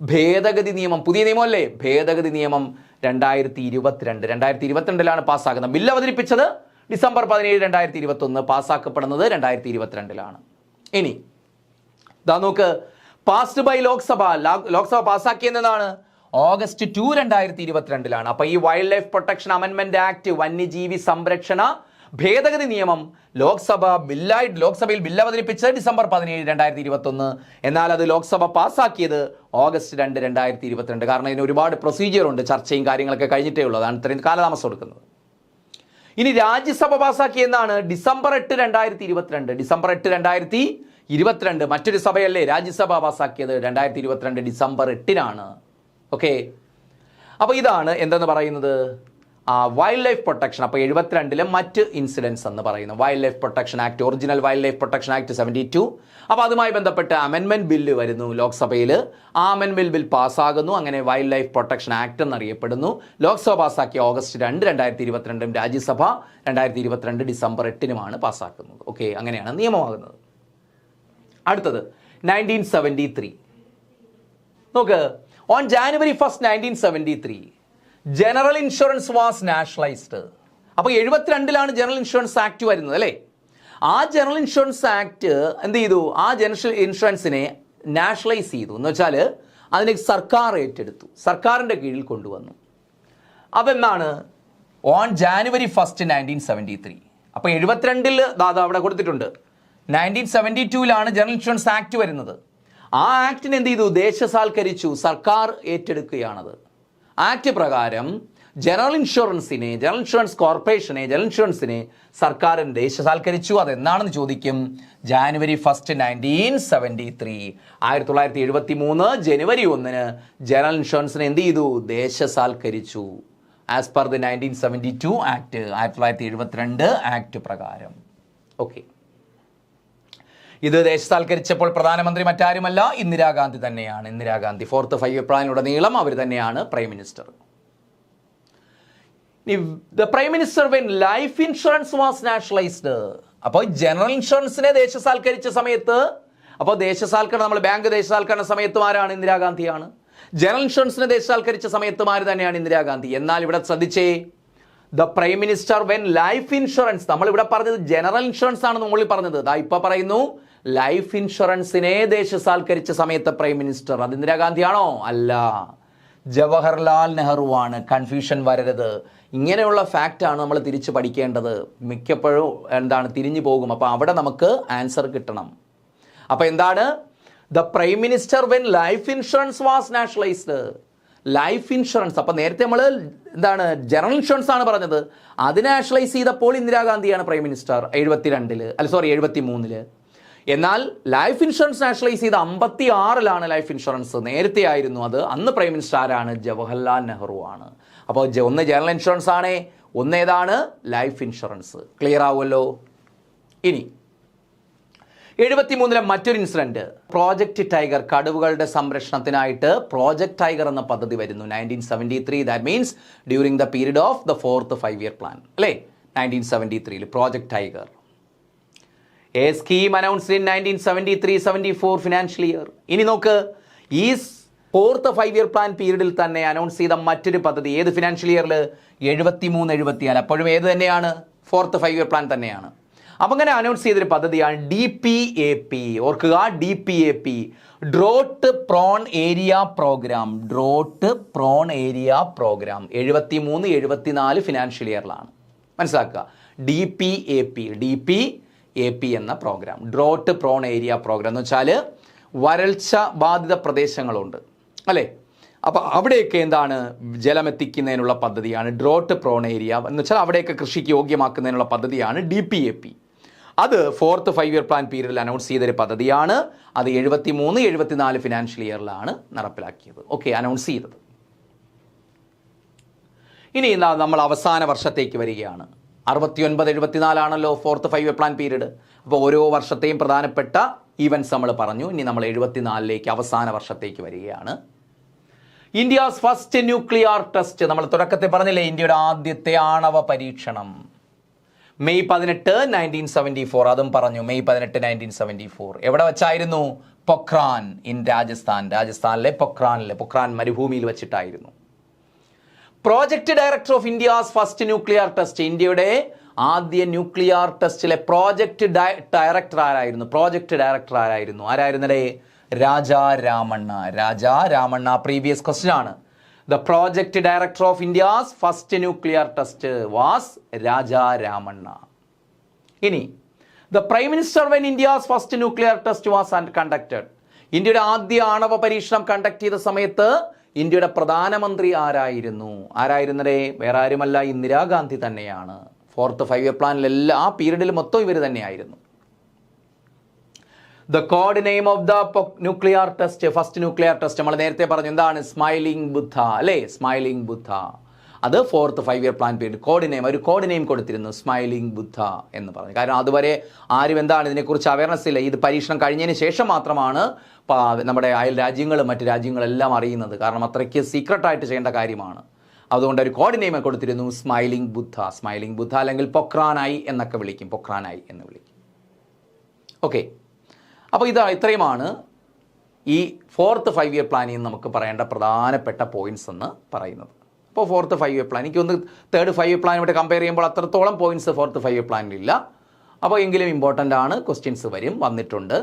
ഭേദഗതി നിയമം, പുതിയ നിയമമല്ലേ? ഭേദഗതി നിയമം 2022 പാസ്സാക്കുന്നത്. ബില്ല് അവതരിപ്പിച്ചത് ഡിസംബർ 17, 2021. പാസ്സാക്കപ്പെടുന്നത് 2022. ഇനി ഇതാ നോക്ക്, പാസ്ഡ് ബൈ ലോക്സഭ പാസ്സാക്കിയെന്നതാണ് ഓഗസ്റ്റ് 2, 2022. അപ്പോൾ ഈ വൈൽഡ് ലൈഫ് പ്രൊട്ടക്ഷൻ അമെൻമെന്റ് ആക്ട്, വന്യജീവി സംരക്ഷണ ഭേദഗതി നിയമം ലോക്സഭയിൽ ബില്ല് അവതരിപ്പിച്ചത് ഡിസംബർ 17, 2021. എന്നാൽ അത് ലോക്സഭ പാസ്സാക്കിയത് ഓഗസ്റ്റ് 2, 2022. കാരണം ഇതിന് ഒരുപാട് പ്രൊസീജിയർ ഉണ്ട്, ചർച്ചയും കാര്യങ്ങളൊക്കെ കഴിഞ്ഞിട്ടേ ഉള്ളൂ. അതാണ് ഇത്രയും കാലതാമസം എടുക്കുന്നത്. ഇനി രാജ്യസഭ പാസ്സാക്കിയെന്നാണ് ഡിസംബർ 8, 2022. ഡിസംബർ 8, 2022 മറ്റൊരു സഭയല്ലേ രാജ്യസഭ പാസ്സാക്കിയത്? 2022 ഡിസംബർ 8. ഓക്കെ, അപ്പോൾ ഇതാണ് എന്തെന്ന് പറയുന്നത് വൈൽഡ് ലൈഫ് പ്രൊട്ടക്ഷൻ. അപ്പോൾ 72 മറ്റ് ഇൻസിഡൻസ് എന്ന് പറയുന്നത് wild life protection act, original wild life protection act 72. അപ്പോൾ അതുമായി ബന്ധപ്പെട്ട് അമെൻമെന്റ് ബില്ല് വരുന്നു ലോക്സഭയിൽ. ആ അമെൻമെന്റ് ബിൽ പാസ്സാകുന്നു. അങ്ങനെ വൈൽഡ് ലൈഫ് പ്രൊട്ടക്ഷൻ ആക്ട് എന്നറിയപ്പെടുന്നു. ലോക്സഭ പാസ്സാക്കിയ ഓഗസ്റ്റ് 2, 2022. രാജ്യസഭ 2022 ഡിസംബർ 8 പാസ്സാക്കുന്നത്. ഓക്കെ, അങ്ങനെയാണ് നിയമമാകുന്നത്. അടുത്തത് 1973. നോക്ക്, on January 1, 1973 general insurance was nationalised. അപ്പോൾ 72 ജനറൽ ഇൻഷുറൻസ് ആക്ട് വരുന്നത് അല്ലേ? ആ ജനറൽ ഇൻഷുറൻസ് ആക്ട് എന്ത് ചെയ്തു? ആ ജനറൽ ഇൻഷുറൻസിനെ നാഷണലൈസ് ചെയ്തു. എന്ന് വെച്ചാൽ അതിനെ സർക്കാർ ഏറ്റെടുത്തു, സർക്കാരിൻ്റെ കീഴിൽ കൊണ്ടുവന്നു. അതെന്നാണ്? On January 1, 1973. അപ്പോൾ 72 അവിടെ കൊടുത്തിട്ടുണ്ട്. 1972 ജനറൽ ഇൻഷുറൻസ് ആക്ട് വരുന്നത്. ആ ആക്ടിനെ എന്ത് ചെയ്തു? ദേശസാൽക്കരിച്ചു, സർക്കാർ ഏറ്റെടുക്കുകയാണത്. ആക്ട് പ്രകാരം ജനറൽ ഇൻഷുറൻസ് കോർപ്പറേഷനെ ജനറൽ ഇൻഷുറൻസിനെ സർക്കാർ ദേശസാൽക്കരിച്ചു. അതെന്നാണെന്ന് ചോദിക്കും. ജാനുവരി 1, 1973 1973 ജനുവരി 1 ജനറൽ ഇൻഷുറൻസിനെ എന്ത് ചെയ്തു? ദേശസാൽക്കരിച്ചു. As per the 1972 act 1972 act പ്രകാരം. ഓക്കെ, ഇത് ദേശസാൽക്കരിച്ചപ്പോൾ പ്രധാനമന്ത്രി മറ്റാരുമല്ല, ഇന്ദിരാഗാന്ധി തന്നെയാണ്. ഇന്ദിരാഗാന്ധി 4th 5-year പ്ലാനിലുടനീളം അവർ തന്നെയാണ് prime minister. The prime minister when life insurance was nationalised. അപ്പോൾ ജനറൽ ഇൻഷുറൻസിനെ ദേശസാൽക്കരിച്ച സമയത്ത്, അപ്പോൾ ദേശസാൽക്കരണം, നമ്മൾ ബാങ്ക് ദേശസാൽക്കരണ സമയത്തും ആരാണ്? ഇന്ദിരാഗാന്ധിയാണ്. ജനറൽ ഇൻഷുറൻസിനെ ദേശസാൽക്കരിച്ച സമയത്തും ആര് തന്നെയാണ്? ഇന്ദിരാഗാന്ധി. എന്നാൽ ഇവിടെ ശ്രദ്ധിച്ചേ, the prime minister when life insurance, നമ്മൾ ഇവിടെ പറഞ്ഞത് ജനറൽ ഇൻഷുറൻസ് ആണ് മുകളിൽ പറഞ്ഞത്. ഇപ്പൊ പറയുന്നു ലൈഫ് ഇൻഷുറൻസിനെ ദേശസാൽക്കരിച്ച സമയത്ത് പ്രൈം മിനിസ്റ്റർ അത് ഇന്ദിരാഗാന്ധിയാണോ? അല്ല, ജവഹർലാൽ നെഹ്റു ആണ്. കൺഫ്യൂഷൻ വരരുത്. ഇങ്ങനെയുള്ള ഫാക്റ്റാണ് നമ്മൾ തിരിച്ച് പഠിക്കേണ്ടത്. മിക്കപ്പോഴും തിരിഞ്ഞു പോകും. അപ്പോൾ അവിടെ നമുക്ക് ആൻസർ കിട്ടണം. അപ്പോൾ എന്താണ്? The prime minister when life insurance was nationalised. Life insurance, അപ്പം നേരത്തെ നമ്മൾ ജനറൽ ഇൻഷുറൻസ് ആണ് പറഞ്ഞത്. അത് നാഷണലൈസ് ചെയ്തപ്പോൾ ഇന്ദിരാഗാന്ധിയാണ് പ്രൈം മിനിസ്റ്റർ 73. എന്നാൽ ലൈഫ് ഇൻഷുറൻസ് നാഷണലൈസ് ചെയ്ത 56 ലൈഫ് ഇൻഷുറൻസ്. നേരത്തെ ആയിരുന്നു അത്. അന്ന് പ്രൈം മിനിസ്റ്റർ ആരാണ്? ജവഹർലാൽ നെഹ്റു ആണ്. അപ്പോൾ ഒന്ന് ജനറൽ ഇൻഷുറൻസ് ആണ്, ഒന്ന് ഏതാണ്? Life insurance. ക്ലിയർ ആവുമല്ലോ. ഇനി 73 മറ്റൊരു ഇൻസിഡന്റ്, പ്രോജക്റ്റ് ടൈഗർ, കടുവകളുടെ സംരക്ഷണത്തിനായിട്ട് പ്രോജക്റ്റ് ടൈഗർ എന്ന പദ്ധതി വരുന്നു 1973. That means during the period of the 4th 5-year plan അല്ലേ? 1973 project tiger. A scheme announced in 1973-74 financial year. ഇനി നോക്ക്, ഈ 4th 5-year പ്ലാൻ പീരീഡിൽ തന്നെ അനൗൺസ് ചെയ്ത മറ്റൊരു പദ്ധതി ഏത് ഫിനാൻഷ്യൽ ഇയറിൽ? 73-74. അപ്പോഴും ഏത് തന്നെയാണ്? 4th 5-year പ്ലാൻ തന്നെയാണ്. അപ്പം അങ്ങനെ അനൗൺസ് ചെയ്തൊരു പദ്ധതിയാണ് DPAP. ഓർക്കുക, DPAP, drought prone area programme. Drought prone area programme 73-74 financial ഇയറിലാണ്. മനസ്സിലാക്കുക, DPAP എന്ന programme, drought prone area programme എന്ന് വെച്ചാൽ വരൾച്ച ബാധിത പ്രദേശങ്ങളുണ്ട് അല്ലേ? അപ്പോൾ അവിടെയൊക്കെ ജലമെത്തിക്കുന്നതിനുള്ള പദ്ധതിയാണ് ഡ്രോട്ട് പ്രോൺ ഏരിയ എന്ന് വെച്ചാൽ അവിടെയൊക്കെ കൃഷിക്ക് യോഗ്യമാക്കുന്നതിനുള്ള പദ്ധതിയാണ് DPAP. അത് 4th 5-year പ്ലാൻ പീരീഡിൽ അനൗൺസ് ചെയ്തൊരു പദ്ധതിയാണ്. അത് 73-74 ഫിനാൻഷ്യൽ ഇയറിലാണ് നടപ്പിലാക്കിയത്. ഓക്കെ, അനൗൺസ് ചെയ്തത്. ഇനി നമ്മൾ അവസാന വർഷത്തേക്ക് വരികയാണ്. 69-74 ആണല്ലോ 4th 5-year പ്ലാൻ പീരീഡ്. അപ്പോൾ ഓരോ വർഷത്തെയും പ്രധാനപ്പെട്ട ഈവൻസ് നമ്മൾ പറഞ്ഞു. ഇനി നമ്മൾ 74ലേക്ക് അവസാന വർഷത്തേക്ക് വരികയാണ്. India's first nuclear test. നമ്മൾ തുടക്കത്തിൽ പറഞ്ഞില്ലേ, ഇന്ത്യയുടെ ആദ്യത്തെ ആണവ പരീക്ഷണം മെയ് 18, 1974. അതും പറഞ്ഞു, മെയ് 18, 1974. എവിടെ വെച്ചായിരുന്നു? പൊഖ്രാൻ ഇൻ രാജസ്ഥാനിലെ പൊഖ്രാൻ മരുഭൂമിയിൽ വെച്ചിട്ടായിരുന്നു. Project director of India's first nuclear test. ഇന്ത്യയുടെ ആദ്യ ന്യൂക്ലിയർ ടെസ്റ്റിലെ പ്രോജക്ട് ഡയറക്ടർ ആരായിരുന്നു? ആരായിരുന്നേ? രാജാ രാമണ്ണ. പ്രീവിയസ് ക്വസ്റ്റ്യൻ ആണ്. The project director of India's first nuclear test was Raja Ramanna. ഇനി the prime minister when India's first nuclear test was conducted. ഇന്ത്യയുടെ ആദ്യ ആണവ പരീക്ഷണം conduct ചെയ്ത സമയത്ത് ഇന്ത്യയുടെ പ്രധാനമന്ത്രി ആരായിരുന്നേ? വേറെ ആരുമല്ല, ഇന്ദിരാഗാന്ധി തന്നെയാണ്. 4th 5-year പ്ലാനിൽ ആ പീരീഡിൽ മൊത്തം ഇവർ തന്നെയായിരുന്നു. The code name of the nuclear test, first nuclear test നമ്മൾ നേരത്തെ പറഞ്ഞു. എന്താണ്? സ്മൈലിംഗ് ബുദ്ധ അല്ലേ? സ്മൈലിംഗ് ബുദ്ധ. അത് 4th 5-year പ്ലാൻ പീരീഡ് ഒരു കോഡ് നെയിം കൊടുത്തിരുന്നു, സ്മൈലിംഗ് ബുദ്ധ എന്ന് പറഞ്ഞു. കാരണം അതുവരെ ആരും ഇതിനെക്കുറിച്ച് അവയർനെസ് ഇല്ല. ഇത് പരീക്ഷണം കഴിഞ്ഞതിന് ശേഷം മാത്രമാണ് നമ്മുടെ അയൽ രാജ്യങ്ങളും മറ്റു രാജ്യങ്ങളെല്ലാം അറിയുന്നത്. കാരണം അത്രയ്ക്ക് സീക്രട്ടായിട്ട് ചെയ്യേണ്ട കാര്യമാണ്. അതുകൊണ്ട് ഒരു കോഡ് നെയിം കൊടുത്തിരുന്നു, സ്മൈലിംഗ് ബുദ്ധ അല്ലെങ്കിൽ പൊഖ്രാനായി എന്നൊക്കെ വിളിക്കും. ഓക്കെ, അപ്പോൾ ഇത്രയുമാണ് ഈ 4th 5-year പ്ലാനിൽ നിന്ന് നമുക്ക് പറയേണ്ട പ്രധാനപ്പെട്ട പോയിന്റ്സ് എന്ന് പറയുന്നത്. അപ്പോൾ 4th 5-year പ്ലാൻ, എനിക്കൊന്ന് 3rd 5-year പ്ലാനുമായിട്ട് കമ്പയർ ചെയ്യുമ്പോൾ അത്രത്തോളം പോയിന്റ്സ് 4th 5-year പ്ലാനിലില്ല. അപ്പോൾ എങ്കിലും ഇമ്പോർട്ടൻ്റ് ആണ്, ക്വസ്റ്റ്യൻസ് വന്നിട്ടുണ്ട്.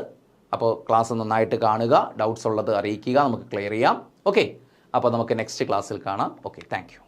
അപ്പോൾ ക്ലാസ് നന്നായിട്ട് കാണുക, ഡൗട്ട്സ് ഉള്ളത് അറിയിക്കുക, നമുക്ക് ക്ലിയർ ചെയ്യാം. ഓക്കെ, അപ്പോൾ നമുക്ക് നെക്സ്റ്റ് ക്ലാസ്സിൽ കാണാം. Okay, thank you.